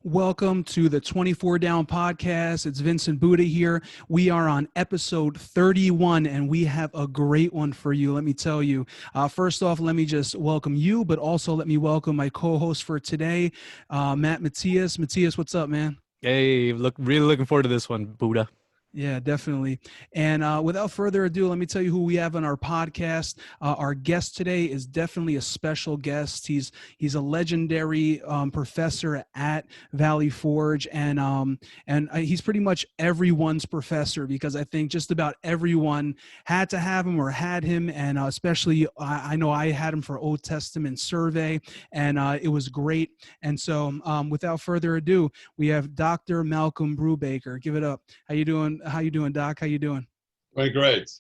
Welcome to the 24 Down podcast. It's Vincent Buddha here. We are on episode 31, and we have a great one for you. Let me tell you. First off, let me just welcome you, but also let me welcome my co-host for today, Matt Matias. Matias, what's up, man? Hey, really looking forward to this one, Buddha. Yeah, definitely. And without further ado, let me tell you who we have on our podcast. Our guest today is definitely a special guest. He's a legendary professor at Valley Forge, and he's pretty much everyone's professor because I think just about everyone had to have him or had him, and especially I know I had him for Old Testament survey, and it was great. And so, without further ado, we have Dr. Malcolm Brubaker. Give it up. How you doing? How you doing, Doc? How you doing? Doing great.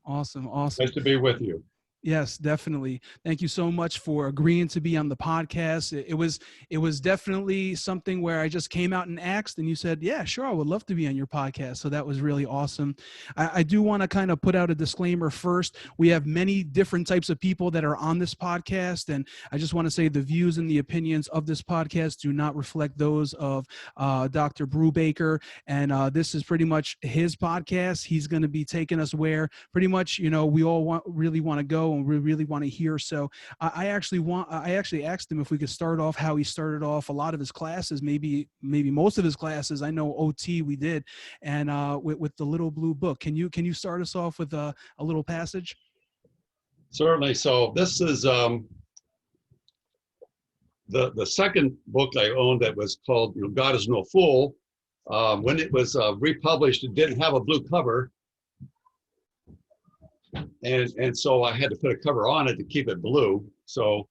Awesome. Nice to be with you. Yes, definitely. Thank you so much for agreeing to be on the podcast. It was definitely something where I just came out and asked, and you said, "Yeah, sure, I would love to be on your podcast." So that was really awesome. I do want to kind of put out a disclaimer first. We have many different types of people that are on this podcast, and I just want to say the views and the opinions of this podcast do not reflect those of Dr. Brubaker. And this is pretty much his podcast. He's going to be taking us where pretty much we all really want to go. And we really want to hear. So I actually asked him if we could start off how he started off a lot of his classes, maybe most of his classes. I know OT we did, and with the little blue book. Can you start us off with a little passage? Certainly. So this is the second book I owned that was called God is No Fool. When it was republished, it didn't have a blue cover. And so I had to put a cover on it to keep it blue. So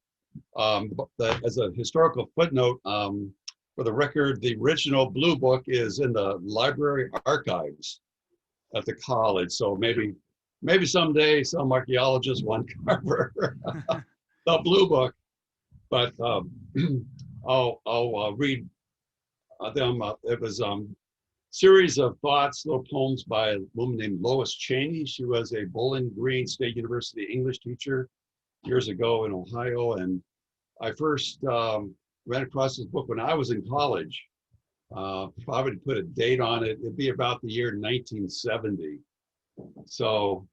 as a historical footnote, for the record, the original blue book is in the library archives at the college. So maybe someday some archaeologist will uncover the blue book. But I'll read them. It was series of thoughts, little poems by a woman named Lois Cheney. She was a Bowling Green State University English teacher years ago in Ohio. And I first ran across this book when I was in college. Probably to put a date on it, it'd be about the year 1970. So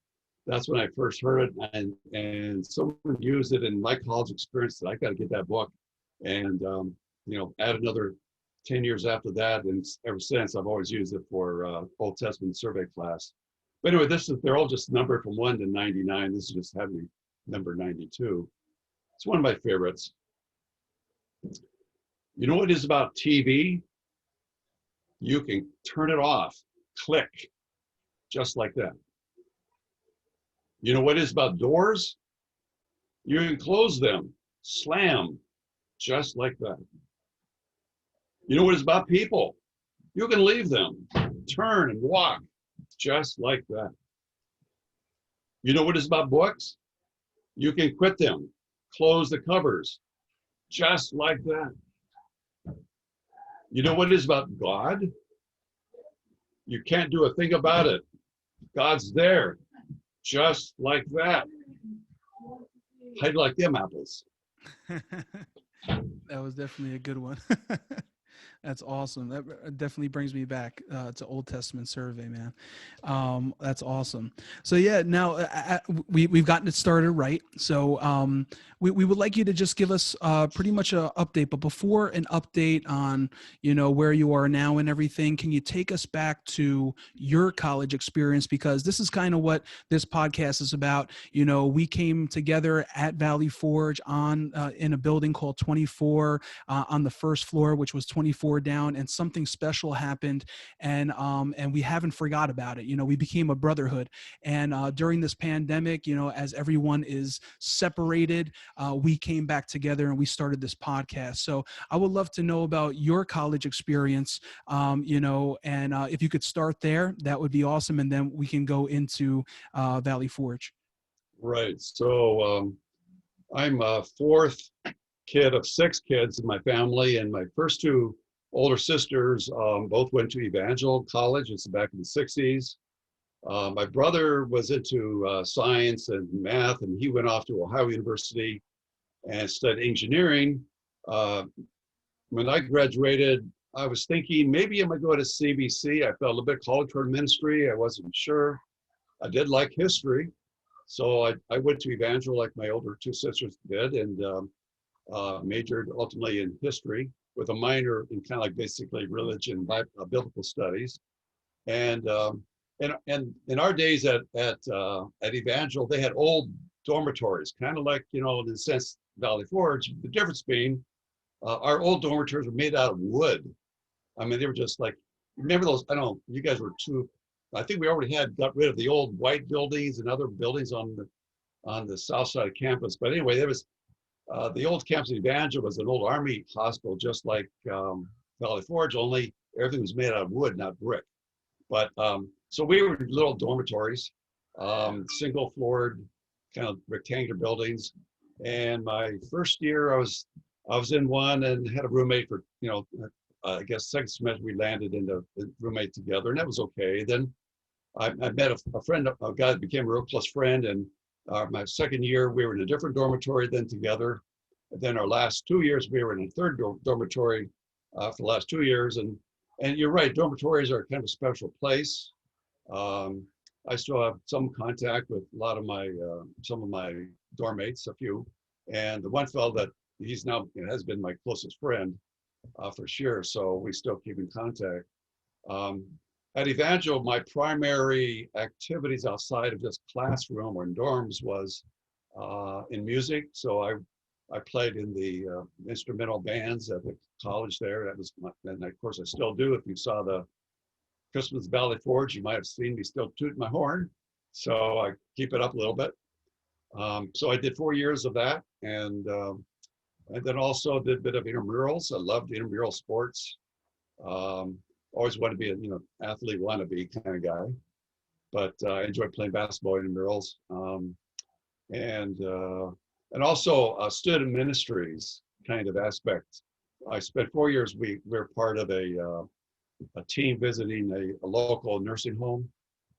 that's when I first heard it. And someone used it in my college experience that I got to get that book. And, add another 10 years after that, and ever since I've always used it for Old Testament survey class. But anyway, they're all just numbered from 1 to 99. This is just heavy number 92. It's one of my favorites. You know what it is about TV? You can turn it off, click, just like that. You know what it is about doors? You can close them, slam, just like that. You know what it's about people? You can leave them, turn and walk, just like that. You know what it's about books? You can quit them, close the covers, just like that. You know what it is about God? You can't do a thing about it. God's there, just like that. How'd you like them apples? That was definitely a good one. That's awesome. That definitely brings me back to Old Testament survey, man. That's awesome. So yeah, now we've gotten it started, right? So we would like you to just give us pretty much an update. But before an update on where you are now and everything, can you take us back to your college experience? Because this is kind of what this podcast is about. We came together at Valley Forge in a building called 24 on the first floor, which was 24 down, and something special happened, and we haven't forgot about it. We became a brotherhood, and during this pandemic, as everyone is separated, we came back together and we started this podcast. So I would love to know about your college experience, and if you could start there, that would be awesome, and then we can go into Valley Forge. Right. So I'm a fourth kid of 6 kids in my family, and my first 2 older sisters both went to Evangel College. It's back in the 60s. My brother was into science and math, and he went off to Ohio University and studied engineering. When I graduated, I was thinking maybe I'm gonna go to CBC. I felt a little bit called toward ministry. I wasn't sure. I did like history, so I went to Evangel like my older two sisters did, and majored ultimately in history with a minor in kind of like basically religion, biblical studies. And and in our days at Evangel, they had old dormitories, kind of like, you know, in a sense, Valley Forge. The difference being our old dormitories were made out of wood. I mean, they were just like, remember those? I don't know, you guys were too. I think we already got rid of the old white buildings and other buildings on the south side of campus. But anyway, there was the old campus of Evangel was an old army hospital, just like Valley Forge, only everything was made out of wood, not brick. But so we were in little dormitories, single floored, kind of rectangular buildings. And my first year, I was in one and had a roommate for, you know, I guess second semester we landed in the roommate together, and that was okay. Then I met a friend, a guy that became a real close friend, and my second year we were in a different dormitory then together. And then our last 2 years we were in a third dormitory for the last 2 years, and you're right, dormitories are kind of a special place. I still have some contact with a lot of my some of my dorm mates, a few, and the one fellow that he's now has been my closest friend for sure. So we still keep in contact. At Evangel, my primary activities outside of just classroom or in dorms was in music. So I played in the instrumental bands at the college there. That was and of course I still do. If you saw the Christmas Valley Forge, you might have seen me still toot my horn. So I keep it up a little bit. So I did 4 years of that, and then also did a bit of intramurals. I loved intramural sports. Always wanted to be a athlete wannabe kind of guy, but I enjoyed playing basketball intramurals. And also student ministries kind of aspect. I spent 4 years. We were part of a team visiting a local nursing home.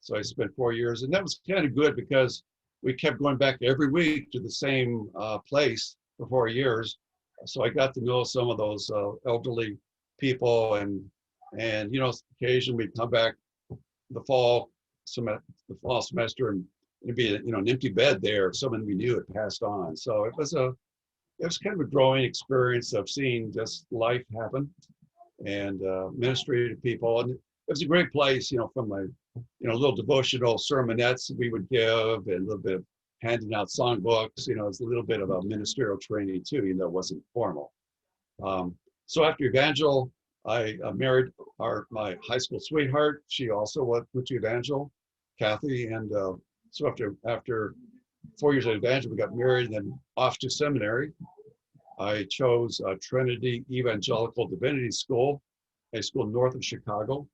So I spent 4 years, and that was kind of good because we kept going back every week to the same place for 4 years. So I got to know some of those elderly people, and occasionally we'd come back the fall semester, and it'd be an empty bed there. Someone we knew had passed on. So it was kind of a growing experience of seeing just life happen and ministry to people. And it was a great place, from my, little devotional sermonettes we would give, and a little bit of handing out songbooks. It's a little bit of a ministerial training too, even though it wasn't formal. So after Evangel, I married my high school sweetheart. She also went to Evangel, Kathy, and so after 4 years at Evangel, we got married, and then off to seminary. I chose Trinity Evangelical Divinity School, a school north of Chicago.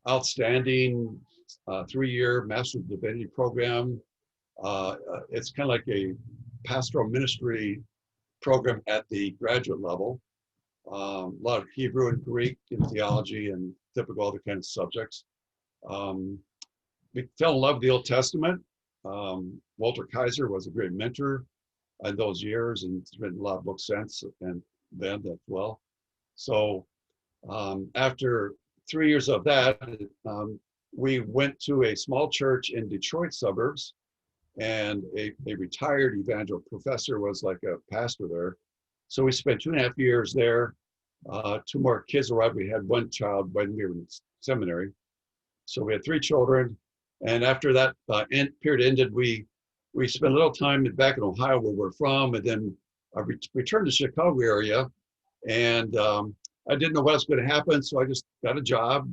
Outstanding 3-year Master of Divinity program. It's kind of like a pastoral ministry program at the graduate level. A lot of Hebrew and Greek in theology and typical other kind of subjects. We fell in love with the Old Testament. Walter Kaiser was a great mentor in those years, and he's written a lot of books since and then as well. So after 3 years of that, we went to a small church in Detroit suburbs, and a retired evangel professor was like a pastor there. So we spent 2.5 years there. 2 more kids arrived. We had 1 child when we were in seminary. So we had 3 children. And after that period ended, we spent a little time back in Ohio where we're from, and then I returned to the Chicago area, and I didn't know what was going to happen, so I just got a job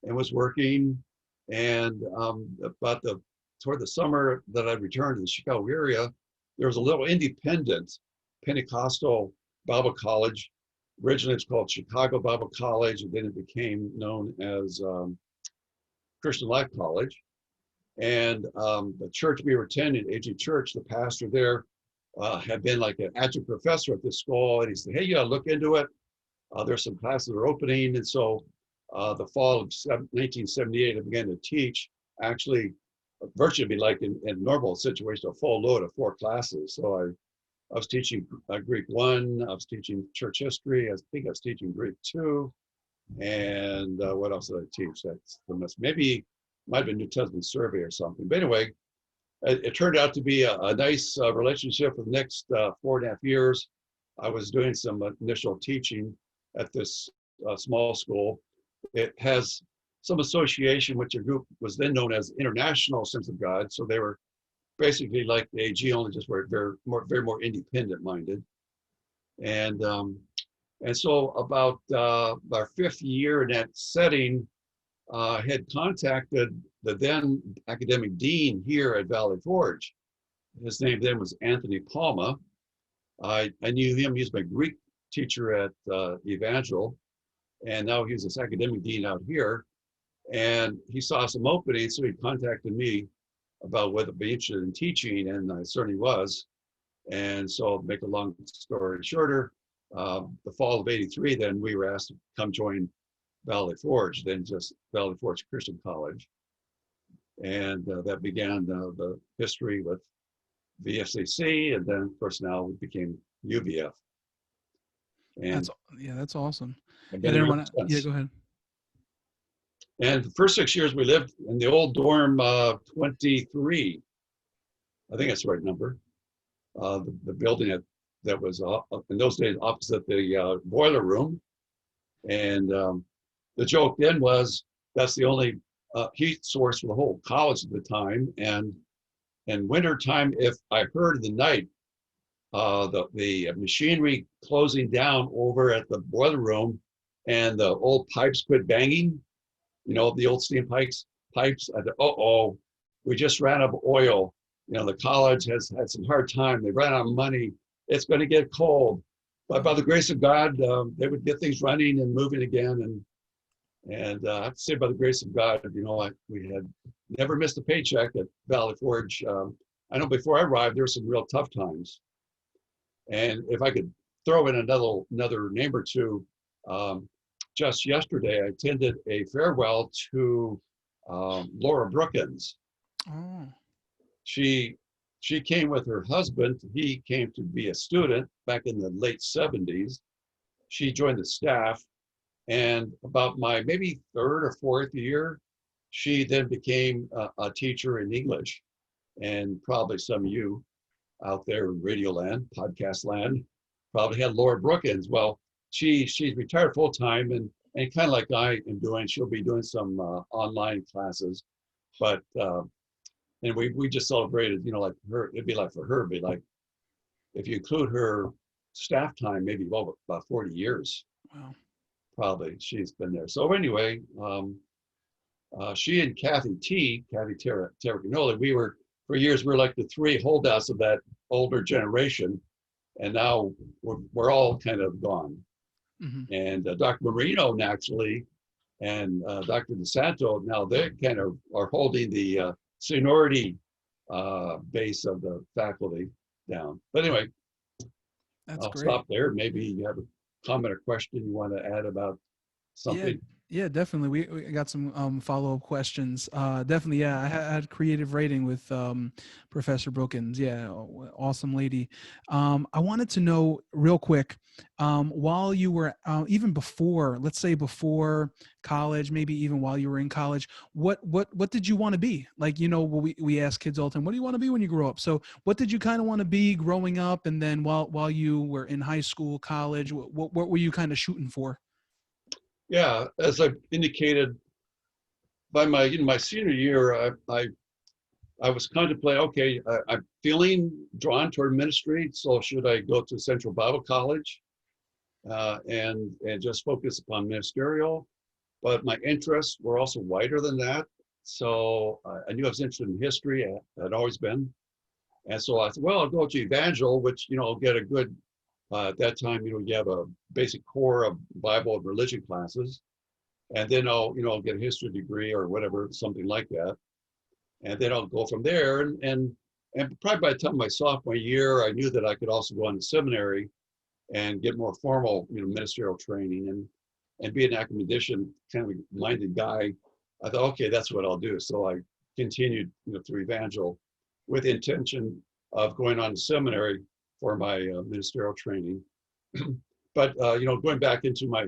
and was working. And toward the summer that I returned to the Chicago area, there was a little independent Pentecostal Bible college. Originally, it's called Chicago Bible College, and then it became known as Christian Life College. And the church we were attending, AG Church, the pastor there had been like an adjunct professor at this school, and he said, "Hey, you gotta look into it. There's some classes that are opening." And so the fall of 1978, I began to teach, actually virtually be like in normal situation, a full load of 4 classes. So I was teaching Greek 1. I was teaching church history. I think I was teaching Greek 2. And what else did I teach? That's the mess. Maybe might have been New Testament survey or something. But anyway, it turned out to be a nice relationship for the next 4.5 years. I was doing some initial teaching at this small school. It has some association with your group was then known as International Assemblies of God. So they were basically like the AG, only just were very more independent minded. And so about our 5th year in that setting, had contacted the then academic dean here at Valley Forge. His name then was Anthony Palma. I knew him. He was my Greek teacher at Evangel, and now he's this academic dean out here. And he saw some openings, so he contacted me about whether I'd be interested in teaching, and I certainly was. And so, to make a long story shorter, the fall of '83, then we were asked to come join Valley Forge, then just Valley Forge Christian College. And that began the history with VFCC, and then of course now we became UVF. And That's awesome. I've Yeah, been there go since. ahead. And the first 6 years we lived in the old dorm 23. I think that's the right number. The building that was in those days opposite the boiler room. And the joke then was that's the only heat source for the whole college at the time. And in winter time, if I heard in the night the machinery closing down over at the boiler room and the old pipes quit banging, you know, the old steam pipes, I thought, we just ran out of oil. You know, the college has had some hard time. They ran out of money. It's going to get cold. But by the grace of God, they would get things running and moving again. And I have to say, by the grace of God, you know, we had never missed a paycheck at Valley Forge. I know before I arrived, there were some real tough times. And if I could throw in another name or two, just yesterday, I attended a farewell to Laura Brookins. Oh. She came with her husband. He came to be a student back in the late 70s. She joined the staff, and about my maybe 3rd or 4th year, she then became a teacher in English. And probably some of you out there in radio land, podcast land, probably had Laura Brookins. Well, she's retired full time, and kind of like I am doing, she'll be doing some online classes, but and we just celebrated, you know, like her, it'd be like for her, it'd be like, if you include her staff time, maybe about 40 years. Wow. Probably she's been there. So anyway, she and Kathy Terracanoli, for years, we were like the 3 holdouts of that older generation. And now we're all kind of gone. Mm-hmm. And Dr. Marino, naturally, and Dr. DeSanto, now they kind of are holding the seniority base of the faculty down. But anyway, I'll stop there. Maybe you have a comment or question you want to add about something. Yeah, definitely. We got some follow-up questions. Definitely, yeah. I had creative writing with Professor Brookins. Yeah, awesome lady. I wanted to know real quick, while you were, even before, let's say before college, maybe even while you were in college, what did you want to be? Like, you know, we ask kids all the time, what do you want to be when you grow up? So what did you kind of want to be growing up? And then while you were in high school, college, what were you kind of shooting for? Yeah, as I indicated, by my senior year, I was contemplating, okay, I'm feeling drawn toward ministry, so should I go to Central Bible College and just focus upon ministerial? But my interests were also wider than that. So I knew I was interested in history. I'd always been. And so I thought, well, I'll go to Evangel, which, you know, I'll get a good, at that time, you know, you have a basic core of Bible and religion classes. And then I'll get a history degree or whatever, something like that. And then I'll go from there. And probably by the time my sophomore year, I knew that I could also go on to seminary and get more formal, you know, ministerial training and be an academician kind of minded guy. I thought, okay, that's what I'll do. So I continued, you know, through Evangel with the intention of going on to seminary. for my ministerial training. But going back into my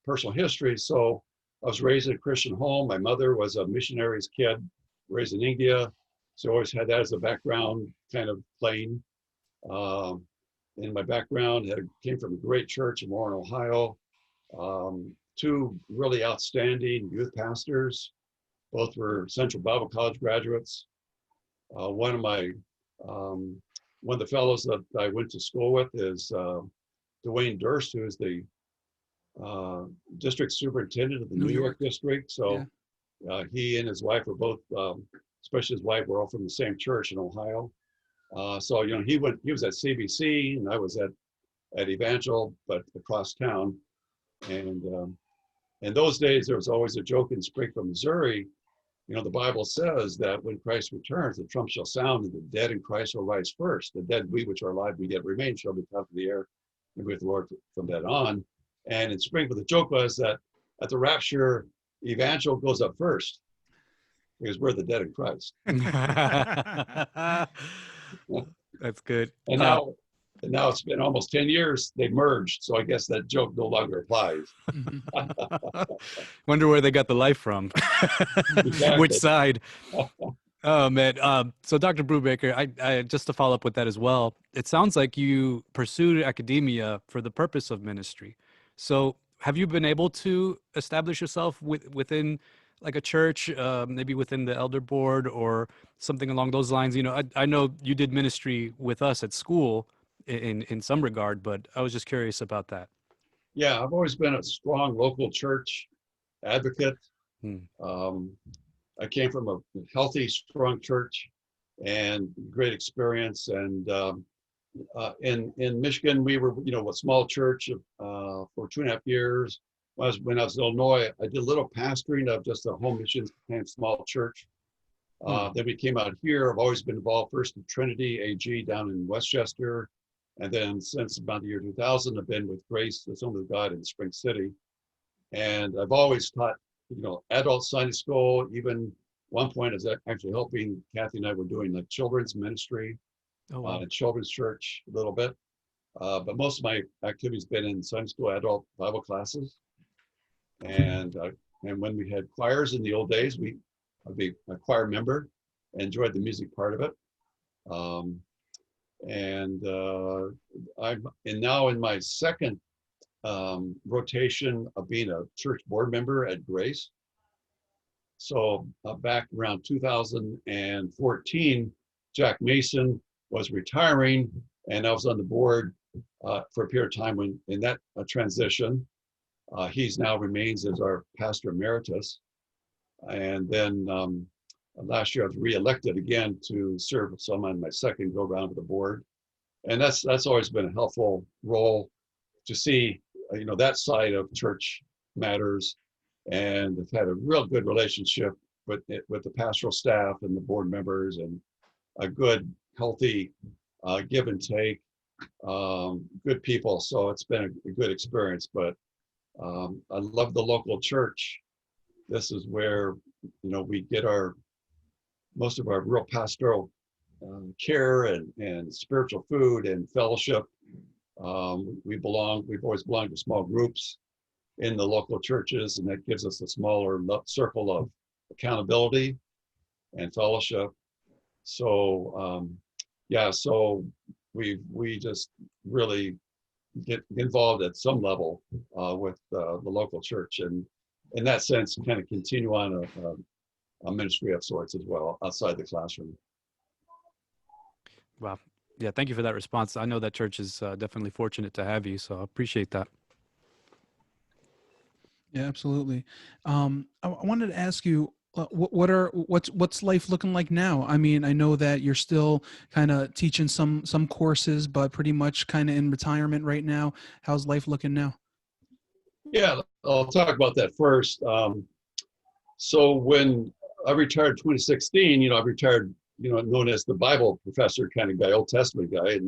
personal history, so I was raised in a Christian home. My mother was a missionary's kid, raised in India, so I always had that as a background, kind of playing. In my background, came from a great church in Warren, Ohio. Two really outstanding youth pastors. Both were Central Bible College graduates. One of the fellows that I went to school with is Dwayne Durst, who is the district superintendent of the New York district. So he and his wife were both, especially his wife, were all from the same church in Ohio. So he was at CBC and I was at Evangel, but across town. And in those days, there was always a joke in Springfield, Missouri. The Bible says that when Christ returns, the trump shall sound, and the dead in Christ will rise first. The dead, we which are alive, we yet remain, shall be caught to the air and be with the Lord from that on. And in Springfield, the joke was that at the rapture, Evangel goes up first because we're the dead in Christ. That's good. And now it's been almost 10 years. They merged, so I guess that joke no longer applies. Wonder where they got the life from. Exactly. Which side? Oh man. So Dr. Brubaker, I just to follow up with that as well. It sounds like you pursued academia for the purpose of ministry. So have you been able to establish yourself within like a church, maybe within the elder board or something along those lines? I know you did ministry with us at school in some regard, but I was just curious about that. Yeah, I've always been a strong local church advocate. I came from a healthy, strong church and great experience. And in Michigan, we were, a small church for 2.5 years. When I was in Illinois, I did a little pastoring of just a home missions kind of small church. Then we came out here. I've always been involved first in Trinity AG down in Westchester. And then since about the year 2000, I've been with Grace, the Assembly of God in Spring City. And I've always taught, adult Sunday school. Even one point I was actually helping Kathy and I were doing like children's ministry, children's church a little bit. But most of my activity's been in Sunday school, adult Bible classes. And when we had choirs in the old days, I'd be a choir member, enjoyed the music part of it. I'm now in my second rotation of being a church board member at Grace. So back around 2014, Jack Mason was retiring, and I was on the board for a period of time in that transition. He's now remains as our pastor emeritus. And then last year I was reelected again to serve, so I'm on my second go round of the board. And that's always been a helpful role to see, that side of church matters. And I've had a real good relationship with the pastoral staff and the board members, and a good, healthy give and take, good people. So it's been a good experience, but I love the local church. This is where, we get most of our real pastoral care and spiritual food and fellowship. We've always belonged to small groups in the local churches, and that gives us a smaller circle of accountability and fellowship. So, so we just really get involved at some level with the local church, and in that sense, kind of continue on a ministry of sorts as well outside the classroom. Wow. Yeah, thank you for that response. I know that church is definitely fortunate to have you, so I appreciate that. Yeah, absolutely. I wanted to ask you, what's life looking like now? I mean, I know that you're still kind of teaching some courses, but pretty much kind of in retirement right now. How's life looking now? Yeah, I'll talk about that first. So when I retired in 2016, I retired, known as the Bible professor kind of guy, Old Testament guy.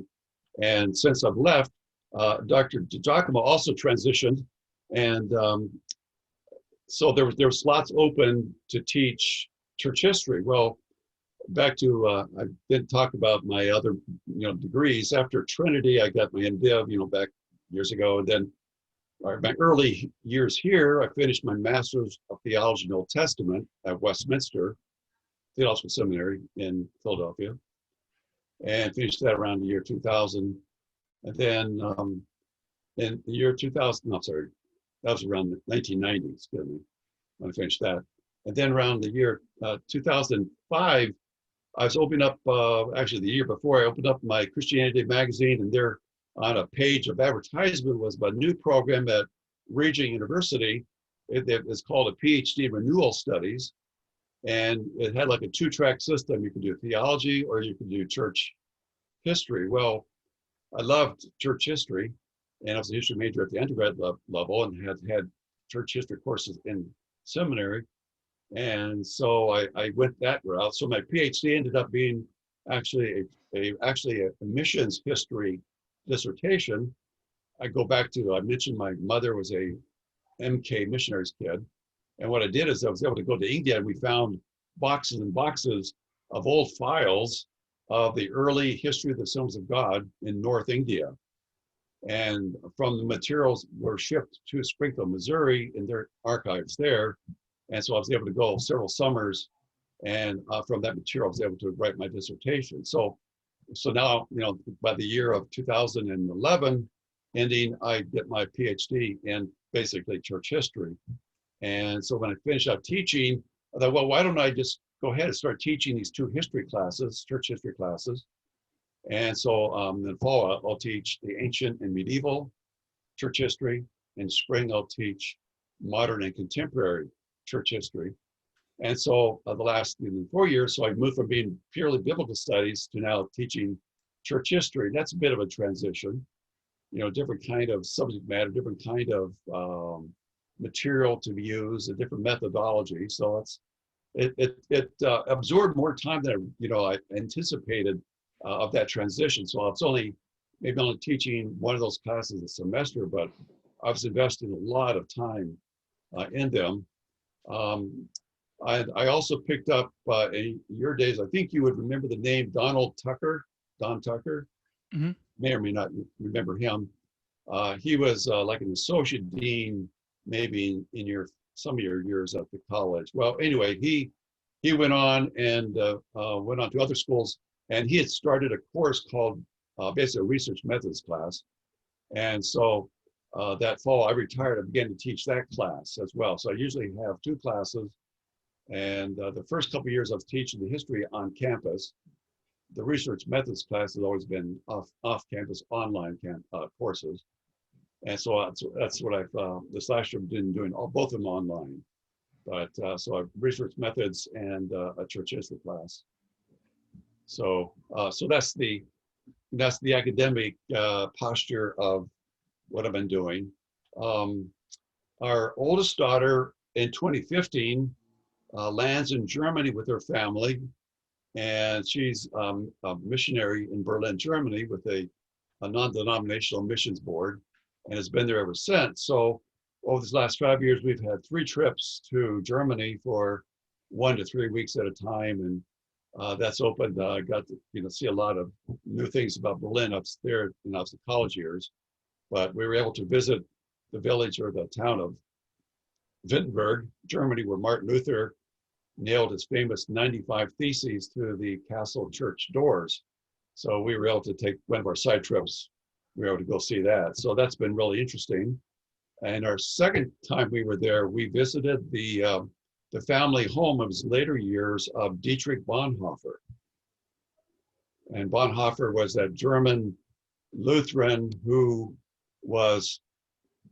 And since I've left, Dr. DiGiacomo also transitioned. And so there were slots open to teach church history. Well, back to I didn't talk about my other degrees. After Trinity, I got my MDiv back years ago, and then my early years here, I finished my Master's of Theology and Old Testament at Westminster Theological Seminary in Philadelphia, and finished that around the year 2000. And then in the year 2000, no, sorry, that was around 1990, excuse me, when I finished that. And then around the year 2005, I was opening up, actually the year before, I opened up my Christianity Today magazine, and there on a page of advertisement was a new program at Regent University. It's called a PhD in Renewal Studies. And it had like a 2-track system. You could do theology or you could do church history. Well, I loved church history, and I was a history major at the undergrad level and had church history courses in seminary. And so I went that route. So my PhD ended up being actually a missions history dissertation. I go back to, I mentioned my mother was a MK missionaries kid. And what I did is I was able to go to India, and we found boxes and boxes of old files of the early history of the Assemblies of God in North India. And from the materials were shipped to Springfield, Missouri in their archives there. And so I was able to go several summers, and from that material, I was able to write my dissertation. So now, by the year of 2011 ending, I get my PhD in basically church history. And so when I finished out teaching, I thought, well, why don't I just go ahead and start teaching these 2 history classes, church history classes. And so in the fall, I'll teach the ancient and medieval church history. In spring, I'll teach modern and contemporary church history. And so the last 4 years, so I moved from being purely biblical studies to now teaching church history. That's a bit of a transition, different kind of subject matter, different kind of material to be used, a different methodology. So it absorbed more time than I anticipated of that transition. So it's maybe only teaching one of those classes a semester, but I was investing a lot of time in them. I also picked up in your days, I think you would remember the name Don Tucker. Mm-hmm. May or may not remember him. He was like an associate dean, maybe in some of your years at the college. Well, anyway, he went on and went on to other schools, and he had started a course called basically a research methods class. And so that fall, I retired. I began to teach that class as well. So I usually have 2 classes. And the first couple of years I was teaching the history on campus. The research methods class has always been off campus, online courses. And so that's what I've, this last year been doing, both of them online. But so I research methods and a church history class. So that's the academic posture of what I've been doing. Our oldest daughter in 2015 lands in Germany with her family, and she's a missionary in Berlin, Germany, with a non-denominational missions board, and has been there ever since. So over these last 5 years, we've had 3 trips to Germany for 1 to 3 weeks at a time, and that's opened. I got to see a lot of new things about Berlin up there in the college years, but we were able to visit the village or the town of Wittenberg, Germany, where Martin Luther nailed his famous 95 Theses to the castle church doors. So we were able to take one of our side trips. We were able to go see that. So that's been really interesting. And our second time we were there, we visited the family home of his later years of Dietrich Bonhoeffer. And Bonhoeffer was that German Lutheran who was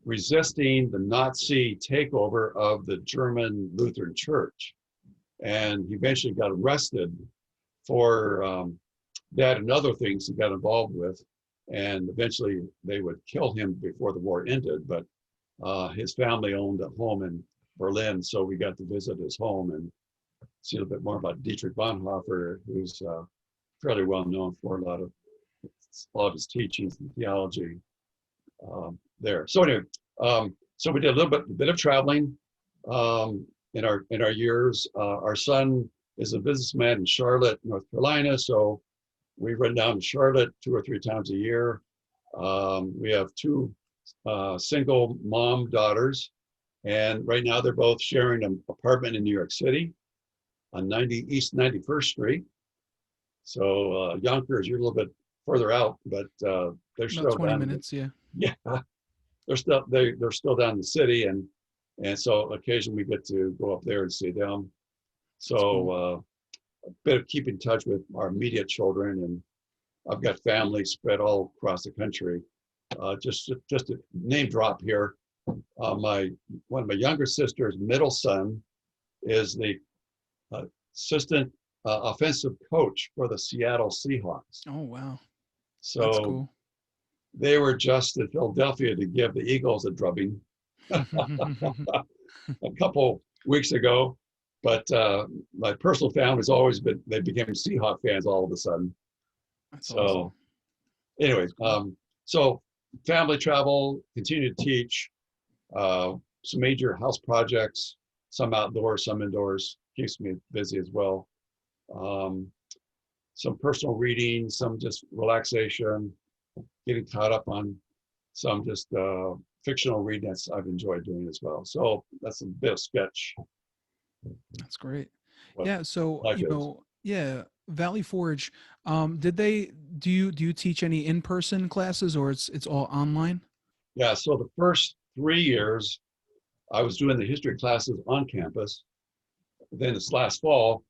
resisting the Nazi takeover of the German Lutheran Church. And he eventually got arrested for that and other things he got involved with. And eventually they would kill him before the war ended. But his family owned a home in Berlin, so we got to visit his home and see a little bit more about Dietrich Bonhoeffer, who's fairly well known for a lot of his teachings and theology there. So anyway, so we did a bit of traveling in our years. Our son is a businessman in Charlotte, North Carolina. So we run down to Charlotte 2 or 3 times a year. We have 2 single mom daughters, and right now they're both sharing an apartment in New York City on East 91st Street. So Yonkers, you're a little bit further out, but they're About still 20 down. minutes. Yeah. Yeah, they're still down in the city, and so occasionally we get to go up there and see them. So Cool. a bit of keep in touch with our immediate children, and I've got family spread all across the country. Just a name drop here. One of my younger sister's middle son is the assistant offensive coach for the Seattle Seahawks. Oh, wow. That's So cool. they were just in Philadelphia to give the Eagles a drubbing a couple weeks ago. But my personal family's always been, they became Seahawk fans all of a sudden. That's So awesome. anyway, That's cool. so family travel, continue to teach, some major house projects, some outdoors, some indoors, keeps me busy as well. Some personal reading, some just relaxation, getting caught up on some just fictional reading that's I've enjoyed doing as well. So that's a bit of sketch That's great. what Yeah. So, life is. yeah, Valley Forge, do you teach any in-person classes, or it's all online? Yeah, so the first 3 years I was doing the history classes on campus. Then this last fall,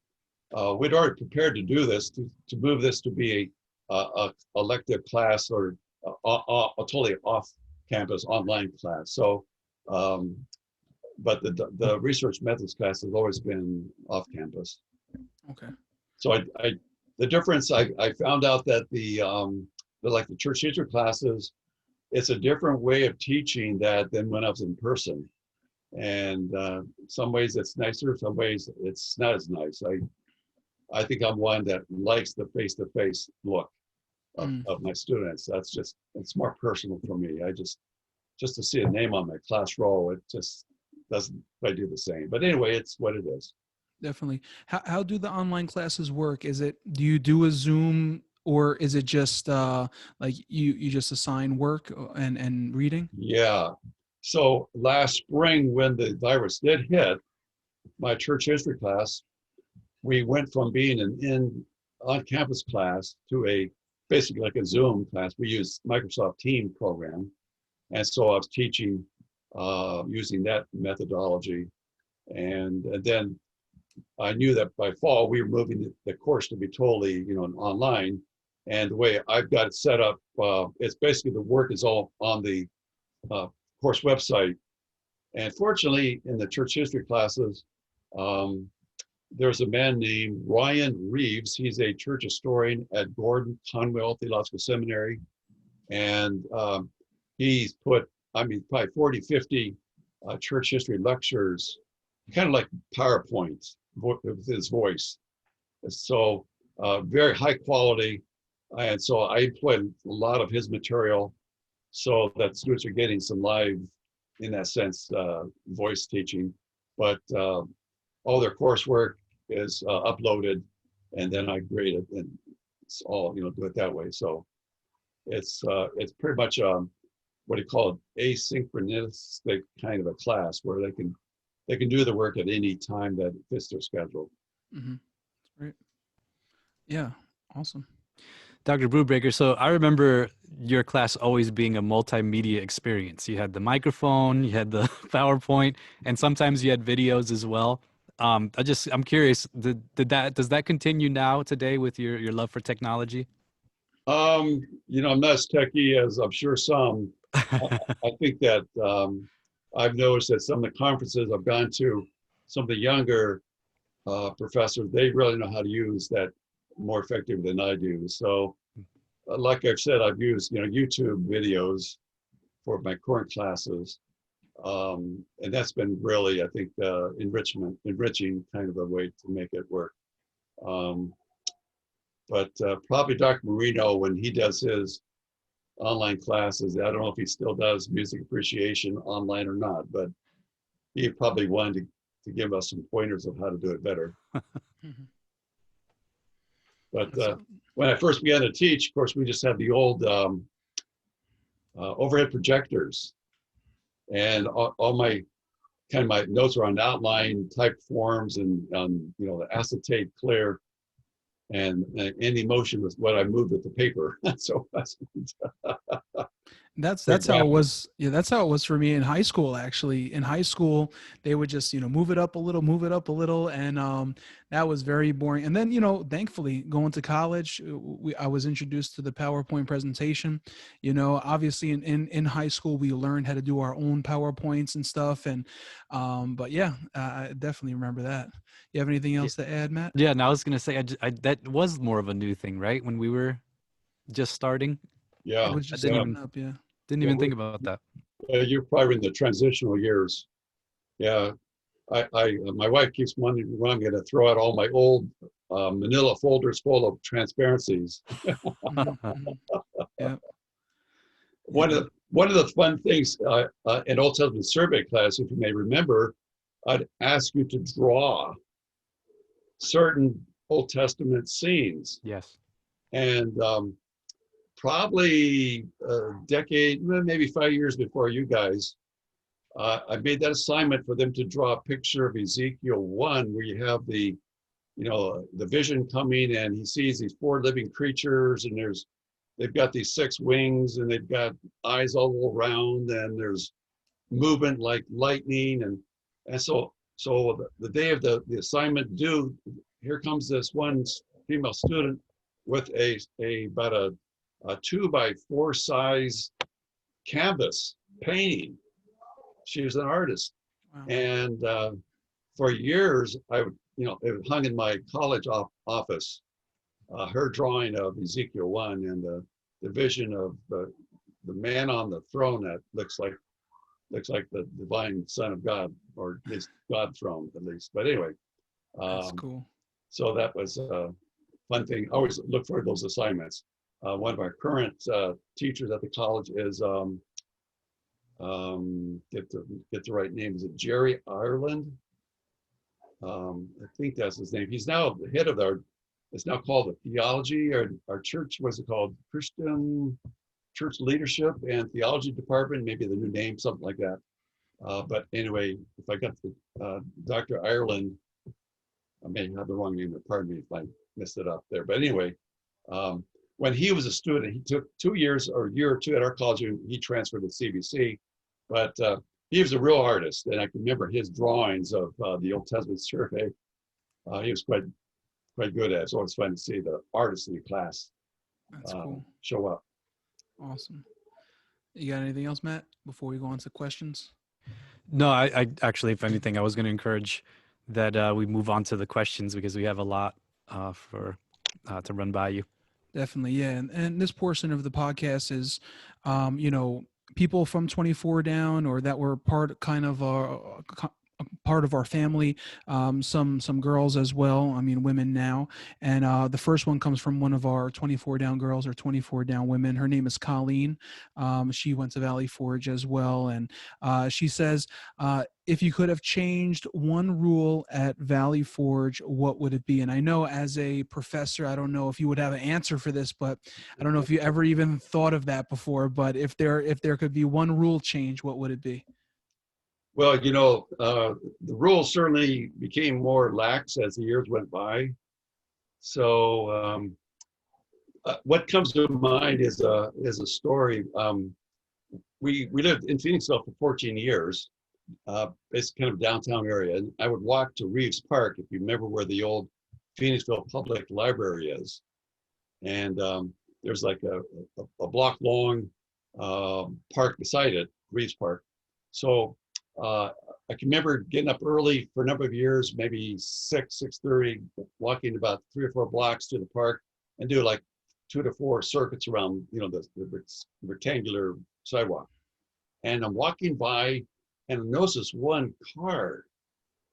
we'd already prepared to do this, to move this to be a elective class, or a totally off-campus online class. So, but the research methods class has always been off-campus. Okay. So the difference, I found out that like the church history classes, it's a different way of teaching that than when I was in person. And some ways it's nicer, some ways it's not as nice. I think I'm one that likes the face-to-face look Mm, of my students. It's more personal for me. Just to see a name on my class roll, it just doesn't quite do the same. But anyway, it's what it is. definitely. How do the online classes work? Do you do a Zoom, or is it just like you just assign work and reading? Yeah. So last spring, when the virus did hit, my church history class, we went from being an on-campus class to basically like a Zoom class. We used Microsoft Team program. And so I was teaching using that methodology. And then I knew that by fall, we were moving the course to be totally, online. And the way I've got it set up, it's basically the work is all on the course website. And fortunately, in the church history classes, there's a man named Ryan Reeves. He's a church historian at Gordon Conwell Theological Seminary. And he's put, probably 40, 50 church history lectures, kind of like PowerPoint with his voice. So very high quality. And so I employed a lot of his material so that students are getting some live, in that sense, voice teaching. But all their coursework is uploaded, and then I grade it, and it's all, do it that way. So it's pretty much what do you call it, asynchronistic kind of a class where they can do the work at any time that fits their schedule. Mm-hmm. That's great. Yeah. Awesome. Dr. Brubaker, so I remember your class always being a multimedia experience. You had the microphone, you had the PowerPoint, and sometimes you had videos as well. I'm curious, does that continue now today with your love for technology? I'm not as techy as I'm sure some. I think that I've noticed that some of the conferences I've gone to, some of the younger professors, they really know how to use that more effective than I do. So, like I've said, I've used YouTube videos for my current classes, and that's been really, I think, enriching kind of a way to make it work. But probably Dr. Marino, when he does his online classes, I don't know if he still does music appreciation online or not, but he probably wanted to give us some pointers of how to do it better. Mhm. But So, when I first began to teach, of course, we just had the old overhead projectors, and all my my notes were on outline type forms and the acetate clear, and any motion was what I moved with the paper. So that's that's quick how it graphic. was. Yeah, that's how it was for me in high school. Actually, in high school, they would just move it up a little, move it up a little, and that was very boring. And then thankfully, going to college, I was introduced to the PowerPoint presentation. Obviously in high school, we learned how to do our own PowerPoints and stuff. And but yeah, I definitely remember that. You have anything Yeah, else to add, Matt? yeah. And I was gonna say, that was more of a new thing, right? When we were just starting, It Yeah, was I just didn't yeah, starting even up, yeah. didn't yeah. even think about that. You're probably in the transitional years. Yeah, my wife keeps wondering when I'm going to throw out all my old Manila folders full of transparencies. Mhm, mhm. Yeah, yeah. One of the fun things in Old Testament survey class, if you may remember, I'd ask you to draw certain Old Testament scenes, Yes. and probably a decade, well, maybe 5 years before you guys, I made that assignment for them to draw a picture of Ezekiel 1, where you have the vision coming, and he sees these four living creatures, and they've got these six wings, and they've got eyes all around, and there's movement like lightning, and so the day of the assignment due, here comes this one female student with about a 2x4 size canvas painting. She was an artist, Wow. and for years I would, it hung in my college office. Her drawing of Ezekiel 1 and the vision of the man on the throne that looks like the divine Son of God, or at least God throne at least. But anyway, That's um, cool. so that was a fun thing. I always look for those assignments. One of our current teachers at the college is get the right name. Is it Jerry Ireland? I think that's his name. He's now the head of it's now called the theology, or our church, what's it called? Christian Church Leadership and Theology Department, maybe the new name, something like that. But anyway, if I got the Dr. Ireland, I may have the wrong name, pardon me if I messed it up there. But anyway, um, when he was a student, he took 2 years or a year or two at our college, and he transferred to CBC. But he was a real artist, and I can remember his drawings of the Old Testament survey. He was quite good at it. It's always fun to see the artists in the class That's cool. show up. Awesome. You got anything else, Matt, before we go on to questions? No, I actually, if anything, I was going to encourage that we move on to the questions because we have a lot for to run by you. Definitely, yeah. And this portion of the podcast is, people from 24 down, or that were kind of part of our family. Some girls as well. I mean, women now. And the first one comes from one of our 24 down girls, or 24 down women. Her name is Colleen. She went to Valley Forge as well, and she says, if you could have changed one rule at Valley Forge, what would it be? And I know, as a professor, I don't know if you would have an answer for this, but I don't know if you ever even thought of that before. But if there could be one rule change, what would it be? Well, the rules certainly became more lax as the years went by. So what comes to mind is a story. We lived in Phoenixville for 14 years. It's kind of downtown area, and I would walk to Reeves Park, if you remember where the old Phoenixville Public Library is. And there's like a block long park beside it, Reeves Park. So I can remember getting up early for a number of years, maybe 6:30, walking about 3 or 4 blocks to the park, and do like 2 to 4 circuits around, the rectangular sidewalk. And I'm walking by, and I notice this one car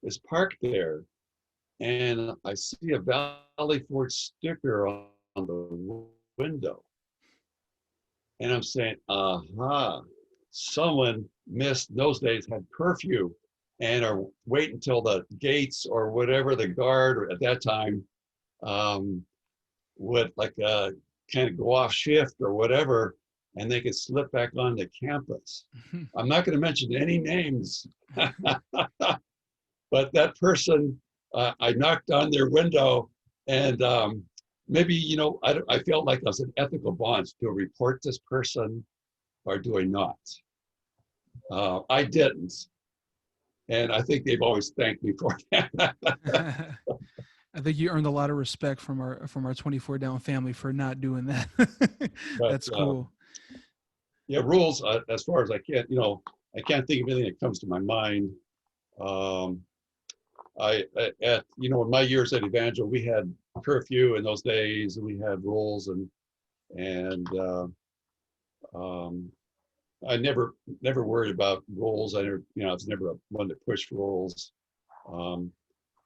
is parked there, and I see a Valley Forge sticker on the window. And I'm saying, aha, someone missed, those days had curfew. or wait until the gates or whatever the guard at that time would like kind of go off shift or whatever, and they could slip back onto campus. I'm not going to mention any names, but that person, I knocked on their window, and maybe, I felt like I was an ethical bond to report this person or do I not? I didn't. And I think they've always thanked me for that. I think you earned a lot of respect from our 24 down family for not doing that. That's cool. Yeah, rules, as far as I can't think of anything that comes to my mind. In my years at Evangel, we had curfew in those days, and we had rules, and I never worried about rules. I was never one to push rules.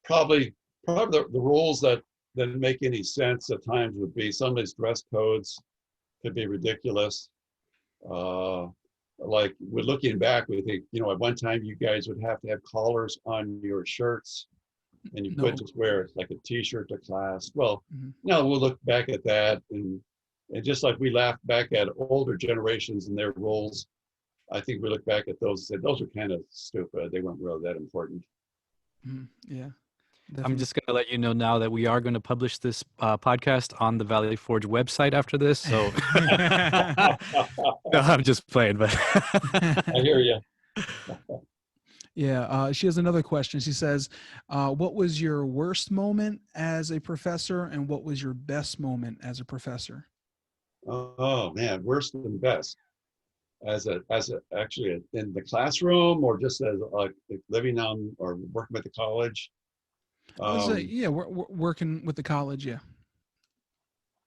Probably the rules that make any sense at times would be some of these dress codes could be ridiculous. Like we're looking back, we think, at one time you guys would have to have collars on your shirts, and you couldn't just wear like a t-shirt to class. Well, now we'll look back at that, and just like we laugh back at older generations and their rules, I think we look back at those and said those are kind of stupid. They weren't really that important. Yeah. Definitely. I'm just going to let you know now that we are going to publish this podcast on the Valley Forge website after this. So no, I'm just playing, but I hear you. Yeah. She has another question. She says, what was your worst moment as a professor, and what was your best moment as a professor? Oh man, worse than best. Actually in the classroom, or just as living on or working with the college. I would say, yeah, we're working with the college. Yeah.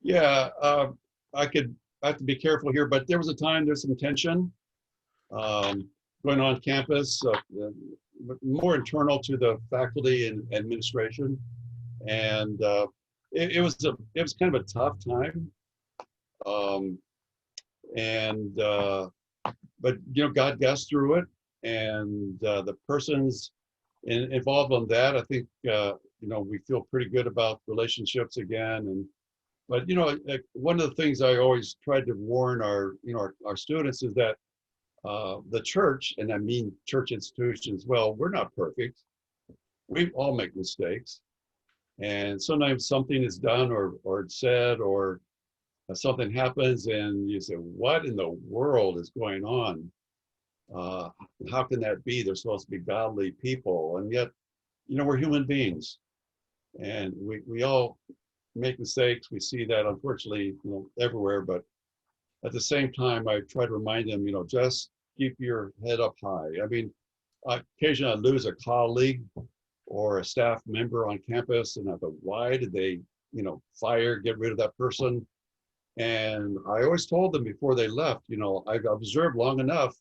Yeah. I have to be careful here, but there was a time there's some tension going on campus, more internal to the faculty and administration, and it was kind of a tough time. But God got us through it, and the persons involved in that, I think we feel pretty good about relationships again. But one of the things I always tried to warn our students is that the church, and I mean church institutions, well, we're not perfect. We all make mistakes, and sometimes something is done or said, or something happens and you say, what in the world is going on? How can that be? They're supposed to be godly people, and yet we're human beings, and we all make mistakes. We see that, unfortunately, everywhere. But at the same time, I try to remind them, just keep your head up high. I mean, occasionally I lose a colleague or a staff member on campus, and I thought, why did they get rid of that person? And I always told them before they left, I've observed long enough,